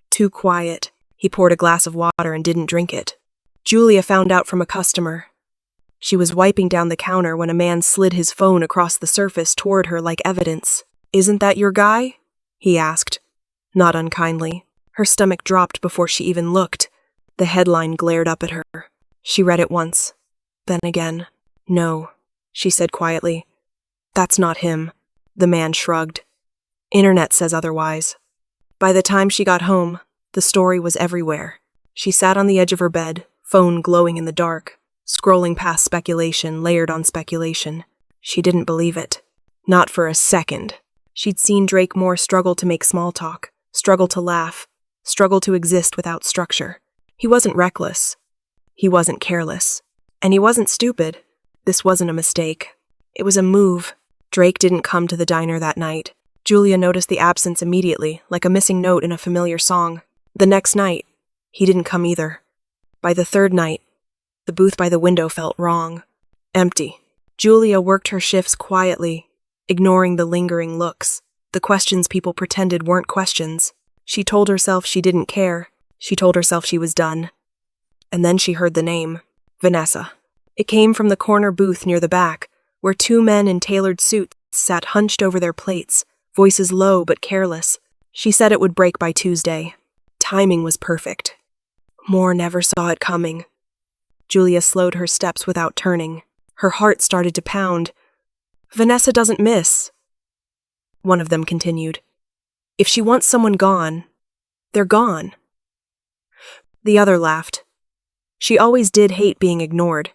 Too quiet. He poured a glass of water and didn't drink it. Julia found out from a customer. She was wiping down the counter when a man slid his phone across the surface toward her like evidence. "Isn't that your guy?" he asked, not unkindly. Her stomach dropped before she even looked. The headline glared up at her. She read it once, then again. "No," she said quietly. "That's not him." The man shrugged. "Internet says otherwise." By the time she got home, the story was everywhere. She sat on the edge of her bed, phone glowing in the dark, scrolling past speculation layered on speculation. She didn't believe it. Not for a second. She'd seen Drake Moore struggle to make small talk, struggle to laugh, struggle to exist without structure. He wasn't reckless. He wasn't careless. And he wasn't stupid. This wasn't a mistake. It was a move. Drake didn't come to the diner that night. Julia noticed the absence immediately, like a missing note in a familiar song. The next night, he didn't come either. By the third night, the booth by the window felt wrong. Empty. Julia worked her shifts quietly, ignoring the lingering looks. The questions people pretended weren't questions. She told herself she didn't care. She told herself she was done. And then she heard the name, Vanessa. It came from the corner booth near the back, where two men in tailored suits sat hunched over their plates, voices low but careless. She said it would break by Tuesday. Timing was perfect. Moore never saw it coming. Julia slowed her steps without turning. Her heart started to pound. Vanessa doesn't miss. One of them continued. If she wants someone gone, they're gone. The other laughed. She always did hate being ignored.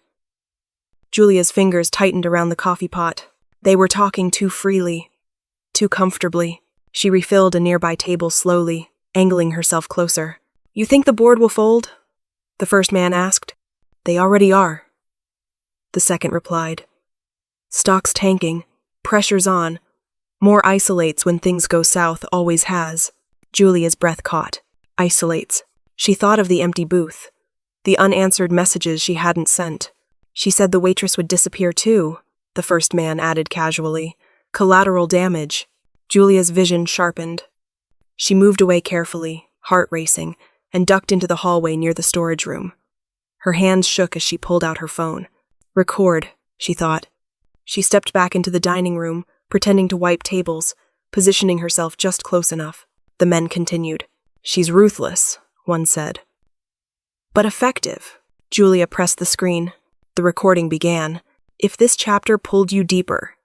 Julia's fingers tightened around the coffee pot. They were talking too freely, too comfortably. She refilled a nearby table slowly, angling herself closer. You think the board will fold? The first man asked. They already are. The second replied. Stock's tanking. Pressure's on. More isolates when things go south, always has. Julia's breath caught. Isolates. She thought of the empty booth. The unanswered messages she hadn't sent. She said the waitress would disappear too, the first man added casually. Collateral damage. Julia's vision sharpened. She moved away carefully, heart racing, and ducked into the hallway near the storage room. Her hands shook as she pulled out her phone. Record, she thought. She stepped back into the dining room, pretending to wipe tables, positioning herself just close enough. The men continued. She's ruthless, one said. But effective. Julia pressed the screen. The recording began. If this chapter pulled you deeper.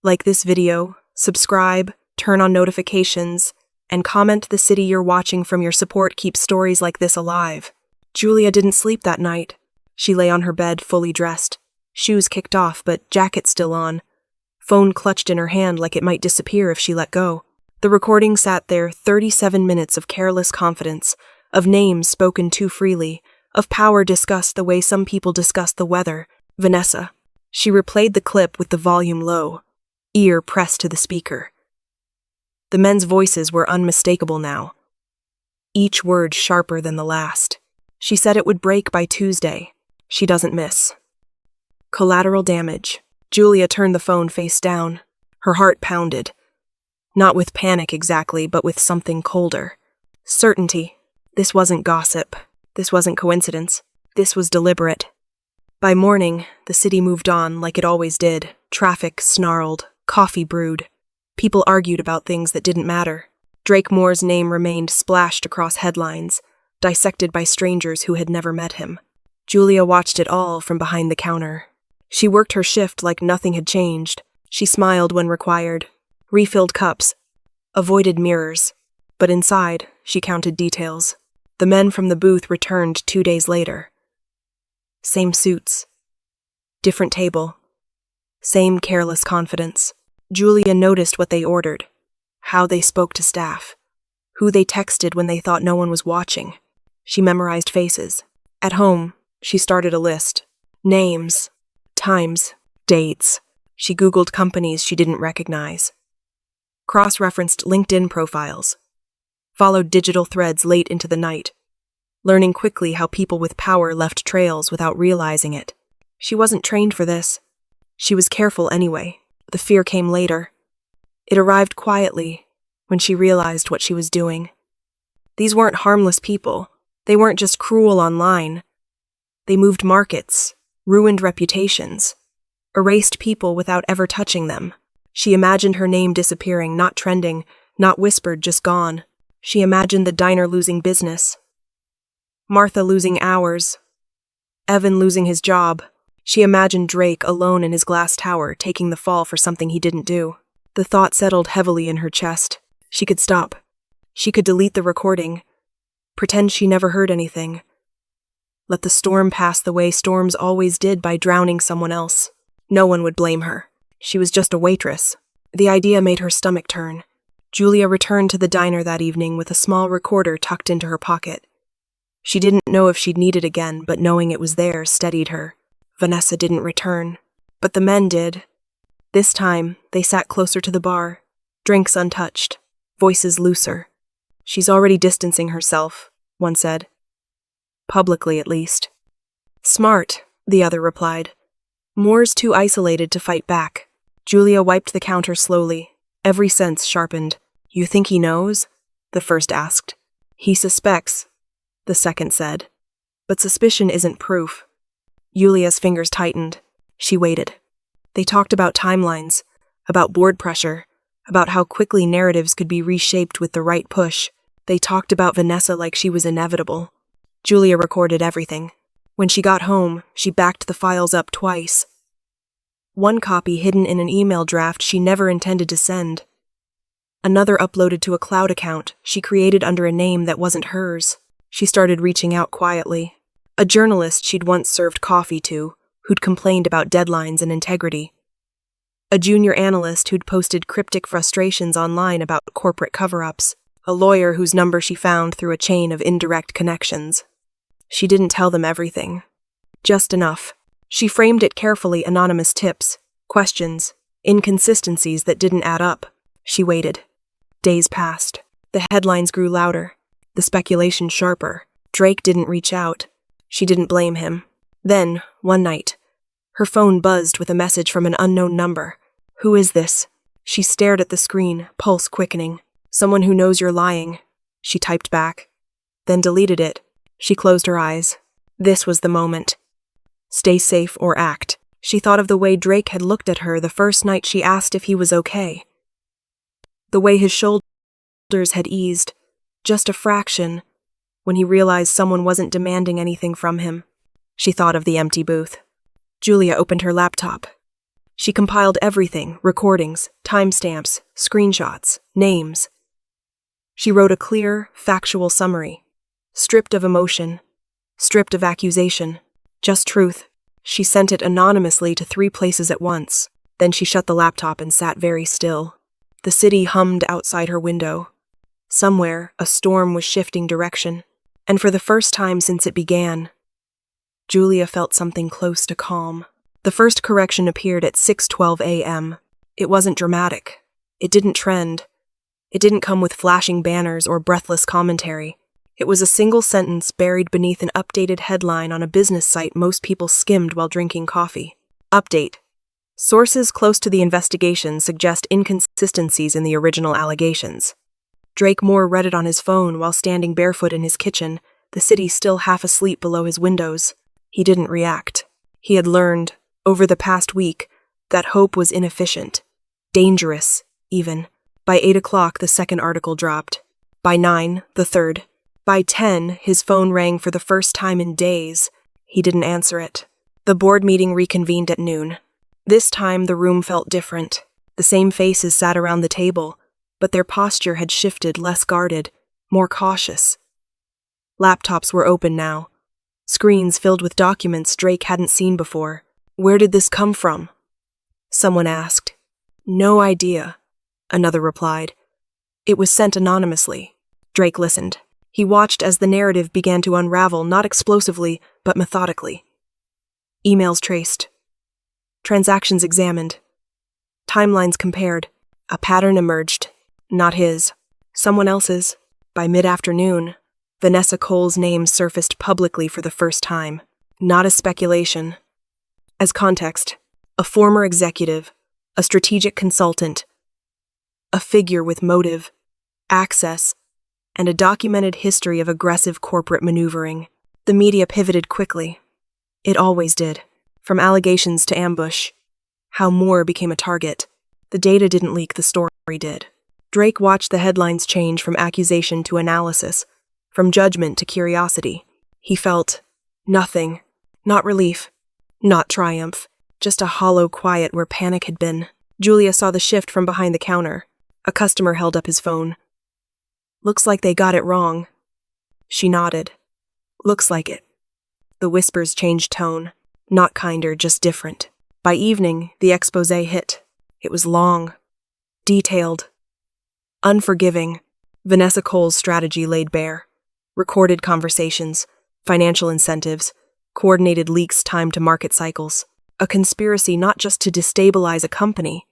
Like this video, subscribe, turn on notifications, and comment the city you're watching from. Your support keeps stories like this alive. Julia didn't sleep that night. She lay on her bed, fully dressed. Shoes kicked off, but jacket still on. Phone clutched in her hand like it might disappear if she let go. The recording sat there, 37 minutes of careless confidence, of names spoken too freely, of power discussed the way some people discuss the weather. Vanessa. She replayed the clip with the volume low, ear pressed to the speaker. The men's voices were unmistakable now, each word sharper than the last. She said it would break by Tuesday. She doesn't miss. Collateral damage. Julia turned the phone face down. Her heart pounded. Not with panic exactly, but with something colder. Certainty. This wasn't gossip. This wasn't coincidence. This was deliberate. By morning, the city moved on like it always did. Traffic snarled. Coffee brewed. People argued about things that didn't matter. Drake Moore's name remained splashed across headlines, dissected by strangers who had never met him. Julia watched it all from behind the counter. She worked her shift like nothing had changed. She smiled when required, refilled cups, avoided mirrors. But inside, she counted details. The men from the booth returned 2 days later. Same suits. Different table. Same careless confidence. Julia noticed what they ordered, how they spoke to staff, who they texted when they thought no one was watching. She memorized faces. At home, she started a list. Names, times, dates. She Googled companies she didn't recognize. Cross-referenced LinkedIn profiles. Followed digital threads late into the night, learning quickly how people with power left trails without realizing it. She wasn't trained for this. She was careful anyway. The fear came later. It arrived quietly, when she realized what she was doing. These weren't harmless people. They weren't just cruel online. They moved markets, ruined reputations, erased people without ever touching them. She imagined her name disappearing, not trending, not whispered, just gone. She imagined the diner losing business, Martha losing hours, Evan losing his job. She imagined Drake alone in his glass tower, taking the fall for something he didn't do. The thought settled heavily in her chest. She could stop. She could delete the recording, pretend she never heard anything. Let the storm pass the way storms always did, by drowning someone else. No one would blame her. She was just a waitress. The idea made her stomach turn. Julia returned to the diner that evening with a small recorder tucked into her pocket. She didn't know if she'd need it again, but knowing it was there steadied her. Vanessa didn't return, but the men did. This time, they sat closer to the bar, drinks untouched, voices looser. She's already distancing herself, one said. Publicly, at least. Smart, the other replied. Moore's too isolated to fight back. Julia wiped the counter slowly. Every sense sharpened. "You think he knows?" the first asked. "He suspects," the second said. "But suspicion isn't proof." Yulia's fingers tightened. She waited. They talked about timelines, about board pressure, about how quickly narratives could be reshaped with the right push. They talked about Vanessa like she was inevitable. Julia recorded everything. When she got home, she backed the files up twice. One copy hidden in an email draft she never intended to send. Another uploaded to a cloud account she created under a name that wasn't hers. She started reaching out quietly. A journalist she'd once served coffee to, who'd complained about deadlines and integrity. A junior analyst who'd posted cryptic frustrations online about corporate cover-ups. A lawyer whose number she found through a chain of indirect connections. She didn't tell them everything. Just enough. She framed it carefully: anonymous tips, questions, inconsistencies that didn't add up. She waited. Days passed. The headlines grew louder. The speculation sharper. Drake didn't reach out. She didn't blame him. Then, one night, her phone buzzed with a message from an unknown number. "Who is this?" She stared at the screen, pulse quickening. "Someone who knows you're lying," she typed back. Then deleted it. She closed her eyes. This was the moment. Stay safe or act. She thought of the way Drake had looked at her the first night she asked if he was okay. The way his shoulders had eased, just a fraction, when he realized someone wasn't demanding anything from him. She thought of the empty booth. Julia opened her laptop. She compiled everything: recordings, timestamps, screenshots, names. She wrote a clear, factual summary, stripped of emotion, stripped of accusation, just truth. She sent it anonymously to 3 places at once. Then she shut the laptop and sat very still. The city hummed outside her window. Somewhere, a storm was shifting direction, and for the first time since it began, Julia felt something close to calm. The first correction appeared at 6:12 a.m. It wasn't dramatic. It didn't trend. It didn't come with flashing banners or breathless commentary. It was a single sentence buried beneath an updated headline on a business site most people skimmed while drinking coffee. Update. Sources close to the investigation suggest inconsistencies in the original allegations. Drake Moore read it on his phone while standing barefoot in his kitchen, the city still half asleep below his windows. He didn't react. He had learned, over the past week, that hope was inefficient. Dangerous, even. By 8 o'clock, the second article dropped. By 9, the third. By 10, his phone rang for the first time in days. He didn't answer it. The board meeting reconvened at noon. This time, the room felt different. The same faces sat around the table, but their posture had shifted, less guarded, more cautious. Laptops were open now. Screens filled with documents Drake hadn't seen before. "Where did this come from?" someone asked. "No idea," another replied. "It was sent anonymously." Drake listened. He watched as the narrative began to unravel, not explosively, but methodically. Emails traced. Transactions examined. Timelines compared. A pattern emerged. Not his. Someone else's. By mid-afternoon, Vanessa Cole's name surfaced publicly for the first time. Not as speculation. As context, a former executive, a strategic consultant, a figure with motive, access, and a documented history of aggressive corporate maneuvering. The media pivoted quickly. It always did. From allegations to ambush. How Moore became a target. The data didn't leak, the story did. Drake watched the headlines change from accusation to analysis, from judgment to curiosity. He felt nothing. Not relief. Not triumph. Just a hollow quiet where panic had been. Julia saw the shift from behind the counter. A customer held up his phone. "Looks like they got it wrong." She nodded. "Looks like it." The whispers changed tone. Not kinder, just different. By evening, the exposé hit. It was long. Detailed. Unforgiving. Vanessa Cole's strategy laid bare. Recorded conversations, financial incentives, coordinated leaks timed to market cycles. A conspiracy not just to destabilize a company,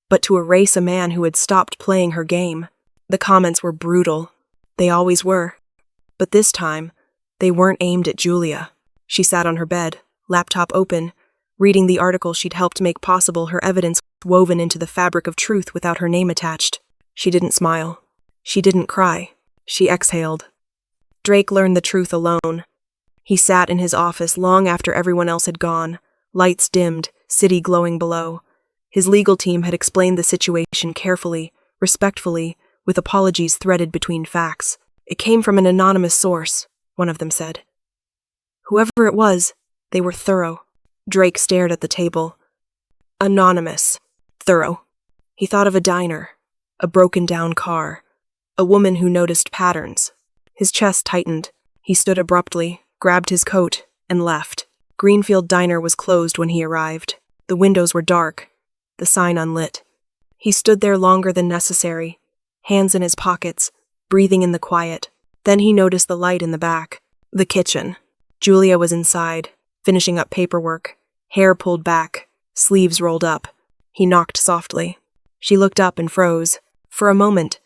but to erase a man who had stopped playing her game. The comments were brutal. They always were. But this time, they weren't aimed at Julia. She sat on her bed, laptop open, Reading the article she'd helped make possible, her evidence woven into the fabric of truth without her name attached. She didn't smile. She didn't cry. She exhaled. Drake learned the truth alone. He sat in his office long after everyone else had gone, lights dimmed, city glowing below. His legal team had explained the situation carefully, respectfully, with apologies threaded between facts. It came from an anonymous source, one of them said. Whoever it was, they were thorough. Drake stared at the table. Anonymous. Thorough. He thought of a diner, a broken-down car, a woman who noticed patterns. His chest tightened. He stood abruptly, grabbed his coat, and left. Greenfield Diner was closed when he arrived. The windows were dark, the sign unlit. He stood there longer than necessary, hands in his pockets, breathing in the quiet. Then he noticed the light in the back. The kitchen. Julia was inside, finishing up paperwork, hair pulled back, sleeves rolled up. He knocked softly. She looked up and froze. For a moment,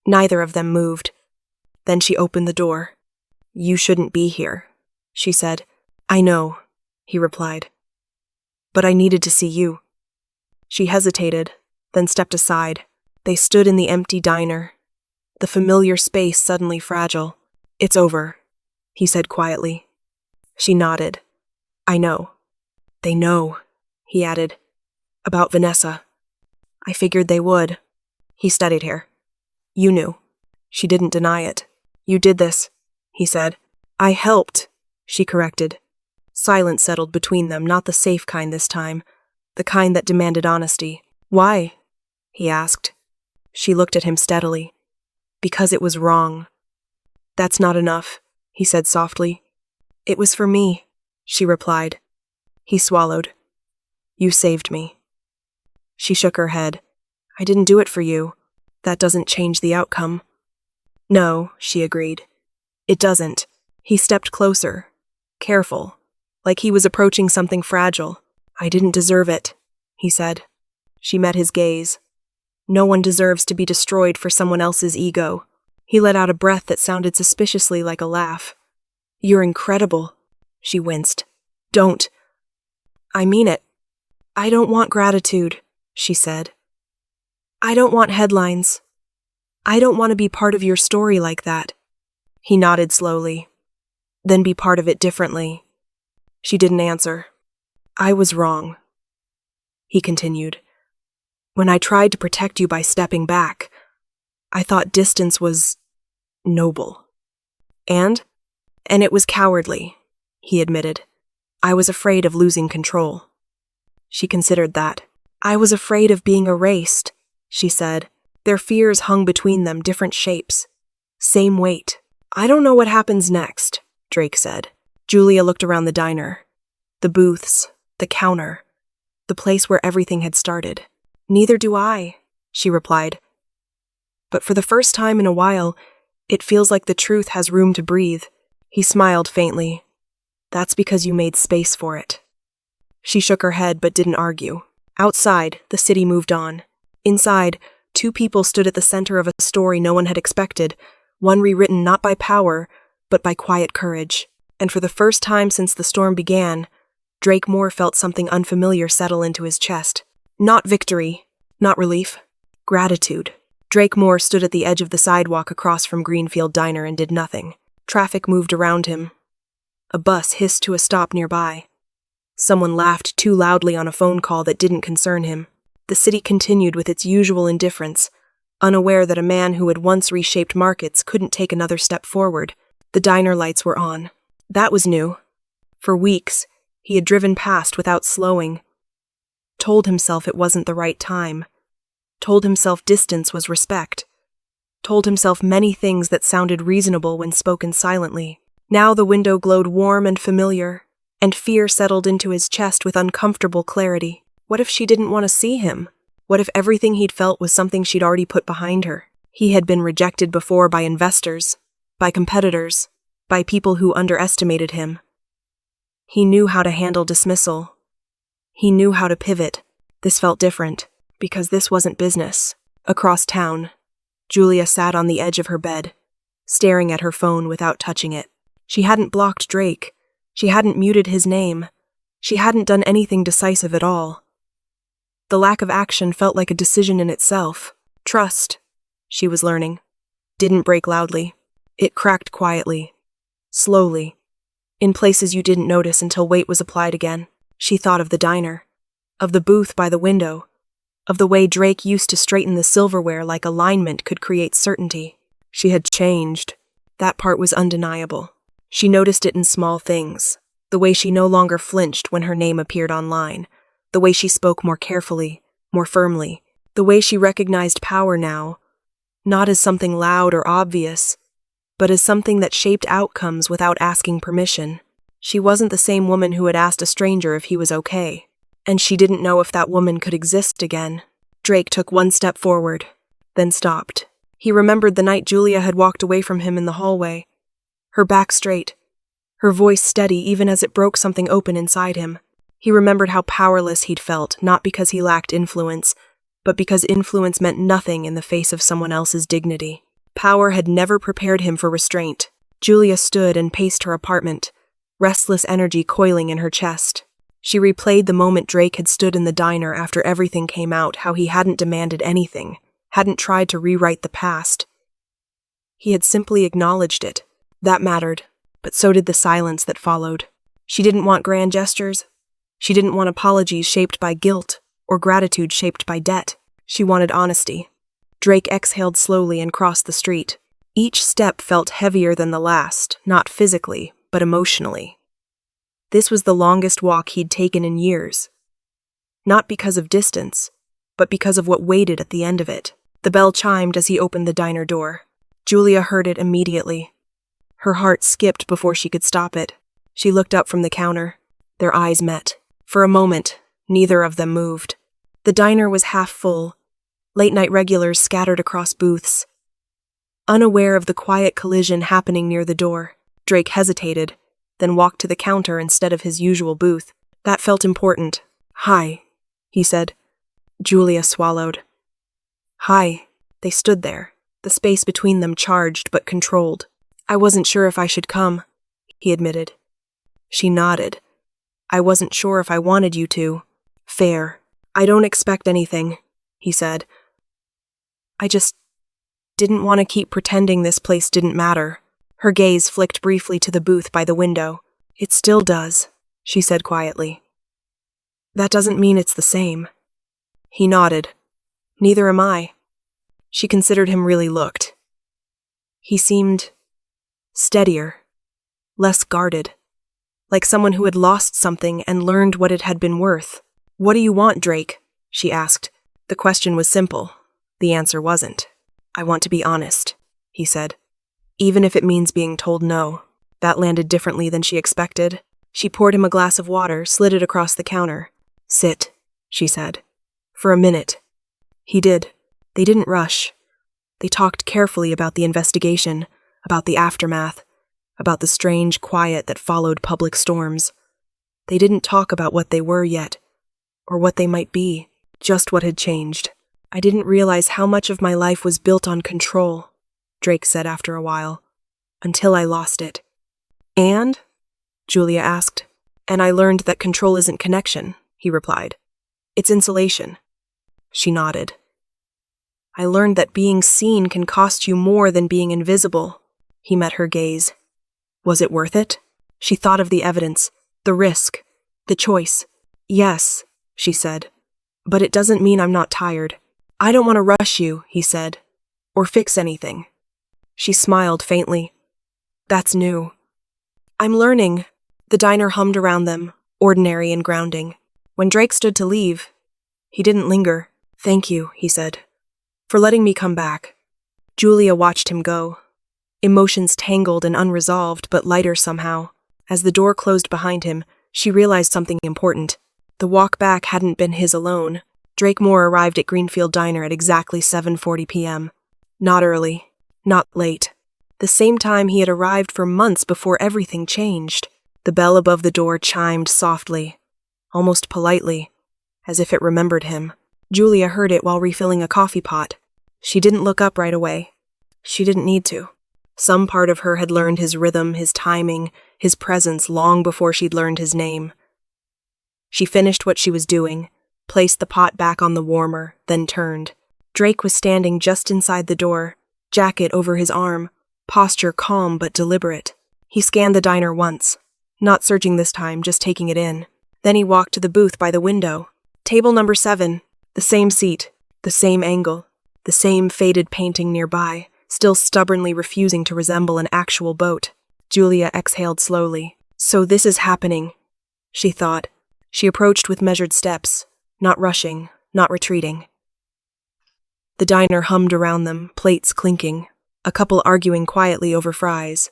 neither of them moved. Then she opened the door. "You shouldn't be here," she said. "I know," he replied. "But I needed to see you." She hesitated, then stepped aside. They stood in the empty diner, the familiar space suddenly fragile. "It's over," he said quietly. She nodded. "I know." "They know," he added. "About Vanessa." "I figured they would." He studied her. "You knew." She didn't deny it. "You did this," he said. "I helped," she corrected. Silence settled between them, not the safe kind this time, the kind that demanded honesty. "Why?" he asked. She looked at him steadily. "Because it was wrong." "That's not enough," he said softly. "It was for me," she replied. He swallowed. "You saved me." She shook her head. "I didn't do it for you. That doesn't change the outcome." "No," she agreed. "It doesn't." He stepped closer, careful, like he was approaching something fragile. "I didn't deserve it," he said. She met his gaze. "No one deserves to be destroyed for someone else's ego." He let out a breath that sounded suspiciously like a laugh. "You're incredible," she winced. "Don't." "I mean it. I don't want gratitude," she said. "I don't want headlines. I don't want to be part of your story like that." He nodded slowly. "Then be part of it differently." She didn't answer. "I was wrong," he continued. "When I tried to protect you by stepping back, I thought distance was noble. And it was cowardly," he admitted. "I was afraid of losing control." She considered that. "I was afraid of being erased," she said. Their fears hung between them, different shapes. Same weight. "I don't know what happens next," Drake said. Julia looked around the diner. The booths, the counter, the place where everything had started. "Neither do I," she replied. "But for the first time in a while, it feels like the truth has room to breathe." He smiled faintly. "That's because you made space for it." She shook her head but didn't argue. Outside, the city moved on. Inside, two people stood at the center of a story no one had expected, one rewritten not by power, but by quiet courage. And for the first time since the storm began, Drake Moore felt something unfamiliar settle into his chest. Not victory, not relief, gratitude. Drake Moore stood at the edge of the sidewalk across from Greenfield Diner and did nothing. Traffic moved around him. A bus hissed to a stop nearby. Someone laughed too loudly on a phone call that didn't concern him. The city continued with its usual indifference, unaware that a man who had once reshaped markets couldn't take another step forward. The diner lights were on. That was new. For weeks, he had driven past without slowing. Told himself it wasn't the right time. Told himself distance was respect. Told himself many things that sounded reasonable when spoken silently. Now the window glowed warm and familiar, and fear settled into his chest with uncomfortable clarity. What if she didn't want to see him? What if everything he'd felt was something she'd already put behind her? He had been rejected before by investors, by competitors, by people who underestimated him. He knew how to handle dismissal. He knew how to pivot. This felt different, because this wasn't business. Across town, Julia sat on the edge of her bed, staring at her phone without touching it. She hadn't blocked Drake. She hadn't muted his name. She hadn't done anything decisive at all. The lack of action felt like a decision in itself. Trust, she was learning, didn't break loudly. It cracked quietly, slowly, in places you didn't notice until weight was applied again. She thought of the diner, of the booth by the window, of the way Drake used to straighten the silverware like alignment could create certainty. She had changed. That part was undeniable. She noticed it in small things. The way she no longer flinched when her name appeared online. The way she spoke more carefully, more firmly. The way she recognized power now, not as something loud or obvious, but as something that shaped outcomes without asking permission. She wasn't the same woman who had asked a stranger if he was okay. And she didn't know if that woman could exist again. Drake took one step forward, then stopped. He remembered the night Julia had walked away from him in the hallway. Her back straight, her voice steady even as it broke something open inside him. He remembered how powerless he'd felt, not because he lacked influence, but because influence meant nothing in the face of someone else's dignity. Power had never prepared him for restraint. Julia stood and paced her apartment, restless energy coiling in her chest. She replayed the moment Drake had stood in the diner after everything came out, how he hadn't demanded anything, hadn't tried to rewrite the past. He had simply acknowledged it. That mattered, but so did the silence that followed. She didn't want grand gestures. She didn't want apologies shaped by guilt or gratitude shaped by debt. She wanted honesty. Drake exhaled slowly and crossed the street. Each step felt heavier than the last, not physically, but emotionally. This was the longest walk he'd taken in years. Not because of distance, but because of what waited at the end of it. The bell chimed as he opened the diner door. Julia heard it immediately. Her heart skipped before she could stop it. She looked up from the counter. Their eyes met. For a moment, neither of them moved. The diner was half full. Late-night regulars scattered across booths. Unaware of the quiet collision happening near the door, Drake hesitated, then walked to the counter instead of his usual booth. That felt important. "Hi," he said. Julia swallowed. "Hi." They stood there, the space between them charged but controlled. "I wasn't sure if I should come," he admitted. She nodded. "I wasn't sure if I wanted you to." "Fair. I don't expect anything," he said. "I just didn't want to keep pretending this place didn't matter." Her gaze flicked briefly to the booth by the window. "It still does," she said quietly. "That doesn't mean it's the same." He nodded. "Neither am I." She considered him really looked. He seemed steadier, less guarded, like someone who had lost something and learned what it had been worth. "What do you want, Drake?" she asked. The question was simple. The answer wasn't. "I want to be honest," he said. "Even if it means being told no." That landed differently than she expected. She poured him a glass of water, slid it across the counter. "Sit," she said. "For a minute." He did. They didn't rush. They talked carefully about the investigation, about the aftermath, about the strange quiet that followed public storms. They didn't talk about what they were yet, or what they might be, just what had changed. "I didn't realize how much of my life was built on control," Drake said after a while, "until I lost it." "And?" Julia asked. "And I learned that control isn't connection," he replied. "It's insulation." She nodded. "I learned that being seen can cost you more than being invisible." He met her gaze. Was it worth it? She thought of the evidence, the risk, the choice. "Yes," she said. "But it doesn't mean I'm not tired." "I don't want to rush you," he said, "or fix anything." She smiled faintly. "That's new." "I'm learning." The diner hummed around them, ordinary and grounding. When Drake stood to leave, he didn't linger. "Thank you," he said, "for letting me come back." Julia watched him go. Emotions tangled and unresolved, but lighter somehow. As the door closed behind him, she realized something important. The walk back hadn't been his alone. Drake Moore arrived at Greenfield Diner at exactly 7:40 p.m. Not early, not late. The same time he had arrived for months before everything changed. The bell above the door chimed softly, almost politely, as if it remembered him. Julia heard it while refilling a coffee pot. She didn't look up right away. She didn't need to. Some part of her had learned his rhythm, his timing, his presence long before she'd learned his name. She finished what she was doing, placed the pot back on the warmer, then turned. Drake was standing just inside the door, jacket over his arm, posture calm but deliberate. He scanned the diner once, not searching this time, just taking it in. Then he walked to the booth by the window. Table number 7, the same seat, the same angle, the same faded painting nearby, still stubbornly refusing to resemble an actual boat. Julia exhaled slowly. So this is happening, she thought. She approached with measured steps, not rushing, not retreating. The diner hummed around them, plates clinking, a couple arguing quietly over fries,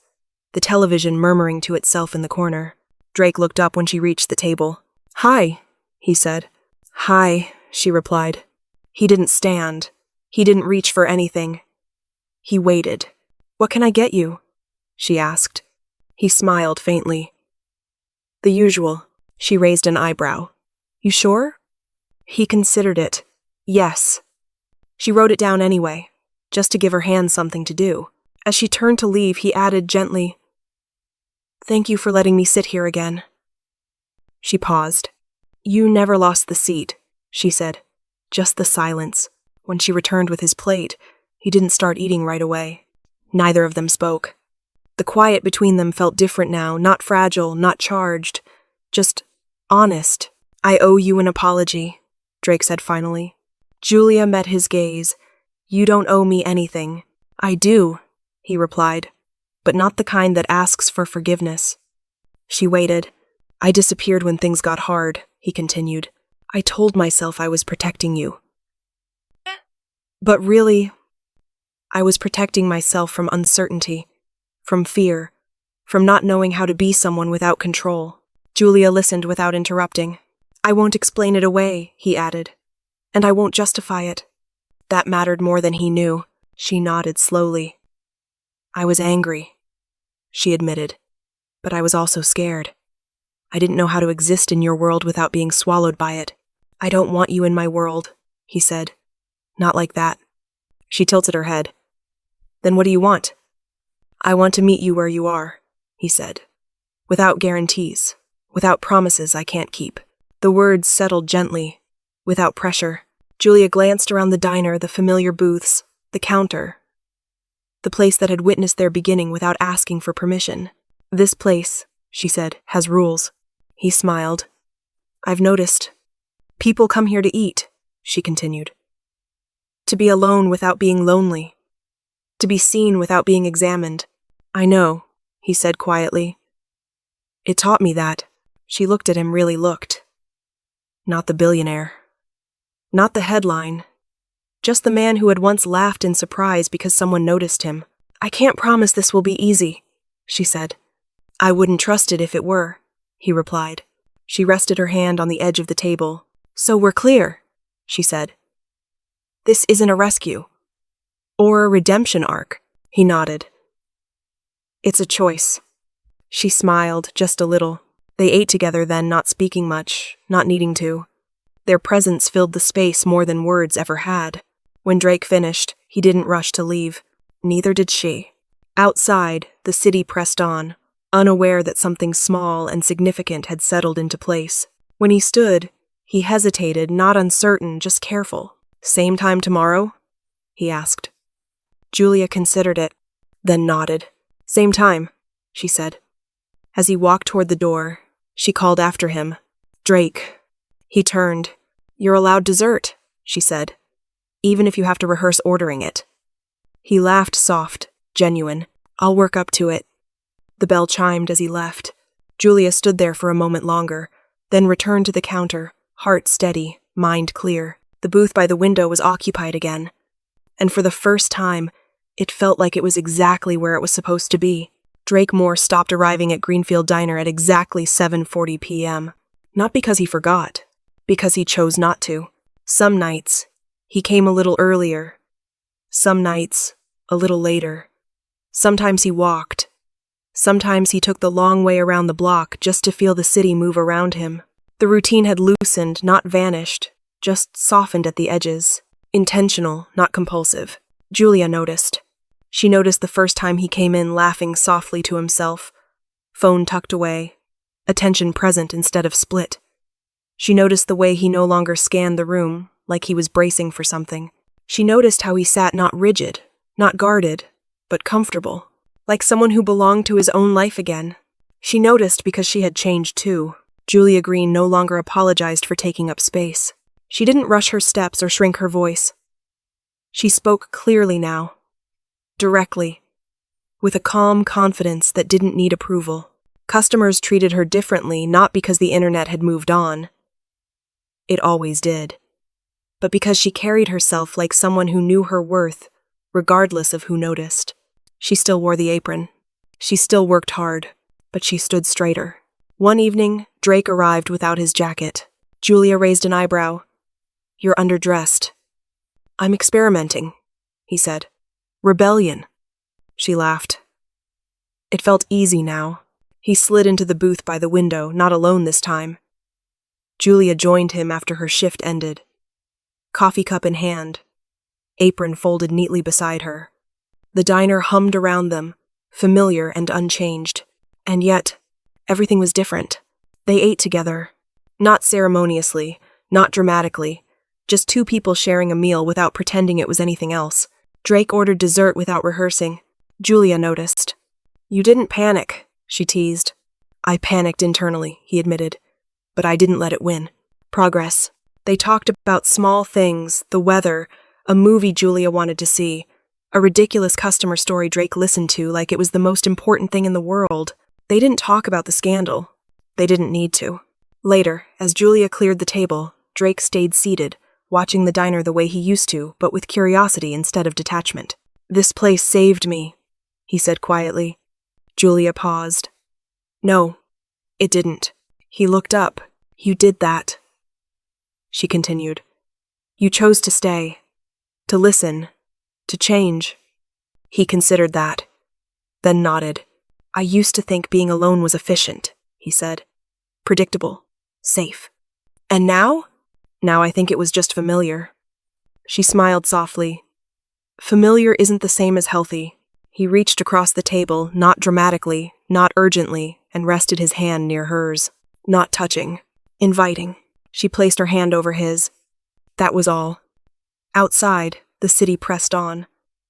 the television murmuring to itself in the corner. Drake looked up when she reached the table. "Hi," he said. "Hi," she replied. He didn't stand. He didn't reach for anything. He waited. "What can I get you?" she asked. He smiled faintly. "The usual." She raised an eyebrow. "You sure?" He considered it. "Yes." She wrote it down anyway, just to give her hand something to do. As she turned to leave, he added gently, "Thank you for letting me sit here again." She paused. "You never lost the seat," she said. Just the silence. When she returned with his plate, he didn't start eating right away. Neither of them spoke. The quiet between them felt different now, not fragile, not charged, just honest. "I owe you an apology," Drake said finally. Julia met his gaze. "You don't owe me anything." "I do," he replied, "but not the kind that asks for forgiveness." She waited. "I disappeared when things got hard," he continued. "I told myself I was protecting you. But really, I was protecting myself from uncertainty, from fear, from not knowing how to be someone without control." Julia listened without interrupting. "I won't explain it away," he added, "and I won't justify it." That mattered more than he knew. She nodded slowly. "I was angry," she admitted, "but I was also scared. I didn't know how to exist in your world without being swallowed by it." "I don't want you in my world," he said. "Not like that." She tilted her head. "Then what do you want?" "I want to meet you where you are," he said. "Without guarantees, without promises I can't keep." The words settled gently, without pressure. Julia glanced around the diner, the familiar booths, the counter, the place that had witnessed their beginning without asking for permission. "This place," she said, "has rules." He smiled. "I've noticed. People come here to eat," she continued. "To be alone without being lonely. To be seen without being examined." "I know," he said quietly. "It taught me that." She looked at him, really looked. Not the billionaire. Not the headline. Just the man who had once laughed in surprise because someone noticed him. "I can't promise this will be easy," she said. "I wouldn't trust it if it were," he replied. She rested her hand on the edge of the table. "So we're clear," she said. "This isn't a rescue. Or a redemption arc," he nodded. "It's a choice." She smiled, just a little. They ate together then, not speaking much, not needing to. Their presence filled the space more than words ever had. When Drake finished, he didn't rush to leave. Neither did she. Outside, the city pressed on, unaware that something small and significant had settled into place. When he stood, he hesitated, not uncertain, just careful. "Same time tomorrow?" he asked. Julia considered it, then nodded. "Same time," she said. As he walked toward the door, she called after him, "Drake." He turned. "You're allowed dessert," she said, "even if you have to rehearse ordering it." He laughed soft, genuine. "I'll work up to it." The bell chimed as he left. Julia stood there for a moment longer, then returned to the counter, heart steady, mind clear. The booth by the window was occupied again, and for the first time, it felt like it was exactly where it was supposed to be. Drake Moore stopped arriving at Greenfield Diner at exactly 7:40 p.m. Not because he forgot, because he chose not to. Some nights, he came a little earlier. Some nights, a little later. Sometimes he walked. Sometimes he took the long way around the block just to feel the city move around him. The routine had loosened, not vanished, just softened at the edges. Intentional, not compulsive. Julia noticed. She noticed the first time he came in laughing softly to himself, phone tucked away, attention present instead of split. She noticed the way he no longer scanned the room, like he was bracing for something. She noticed how he sat not rigid, not guarded, but comfortable, like someone who belonged to his own life again. She noticed because she had changed too. Julia Green no longer apologized for taking up space. She didn't rush her steps or shrink her voice. She spoke clearly now, directly, with a calm confidence that didn't need approval. Customers treated her differently, not because the internet had moved on. It always did. But because she carried herself like someone who knew her worth, regardless of who noticed. She still wore the apron. She still worked hard, but she stood straighter. One evening, Drake arrived without his jacket. Julia raised an eyebrow. "You're underdressed." "I'm experimenting," he said. "Rebellion." She laughed. It felt easy now. He slid into the booth by the window, not alone this time. Julia joined him after her shift ended. Coffee cup in hand, apron folded neatly beside her. The diner hummed around them, familiar and unchanged. And yet, everything was different. They ate together. Not ceremoniously, not dramatically. Just two people sharing a meal without pretending it was anything else. Drake ordered dessert without rehearsing. Julia noticed. "You didn't panic," she teased. "I panicked internally," he admitted. "But I didn't let it win. Progress." They talked about small things, the weather, a movie Julia wanted to see, a ridiculous customer story Drake listened to like it was the most important thing in the world. They didn't talk about the scandal. They didn't need to. Later, as Julia cleared the table, Drake stayed seated, watching the diner the way he used to, but with curiosity instead of detachment. "This place saved me," he said quietly. Julia paused. "No, it didn't." He looked up. "You did that," she continued. "You chose to stay, to listen, to change." He considered that, then nodded. "I used to think being alone was efficient," he said. "Predictable, safe. And now? Now I think it was just familiar." She smiled softly. "Familiar isn't the same as healthy." He reached across the table, not dramatically, not urgently, and rested his hand near hers. Not touching, inviting. She placed her hand over his. That was all. Outside, the city pressed on,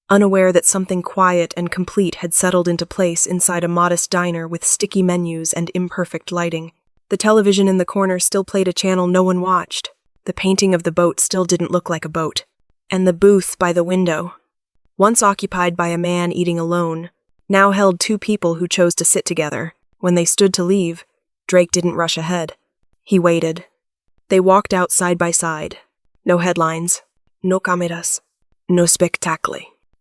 unaware that something quiet and complete had settled into place inside a modest diner with sticky menus and imperfect lighting. The television in the corner still played a channel no one watched. The painting of the boat still didn't look like a boat. And the booth by the window, once occupied by a man eating alone, now held two people who chose to sit together. When they stood to leave, Drake didn't rush ahead. He waited. They walked out side by side. No headlines, no cameras, no spectacle.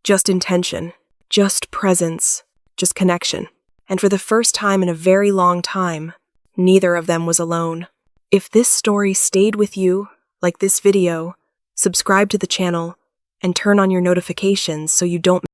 Just intention, just presence, just connection. And for the first time in a very long time, neither of them was alone. If this story stayed with you, like this video, subscribe to the channel and turn on your notifications so you don't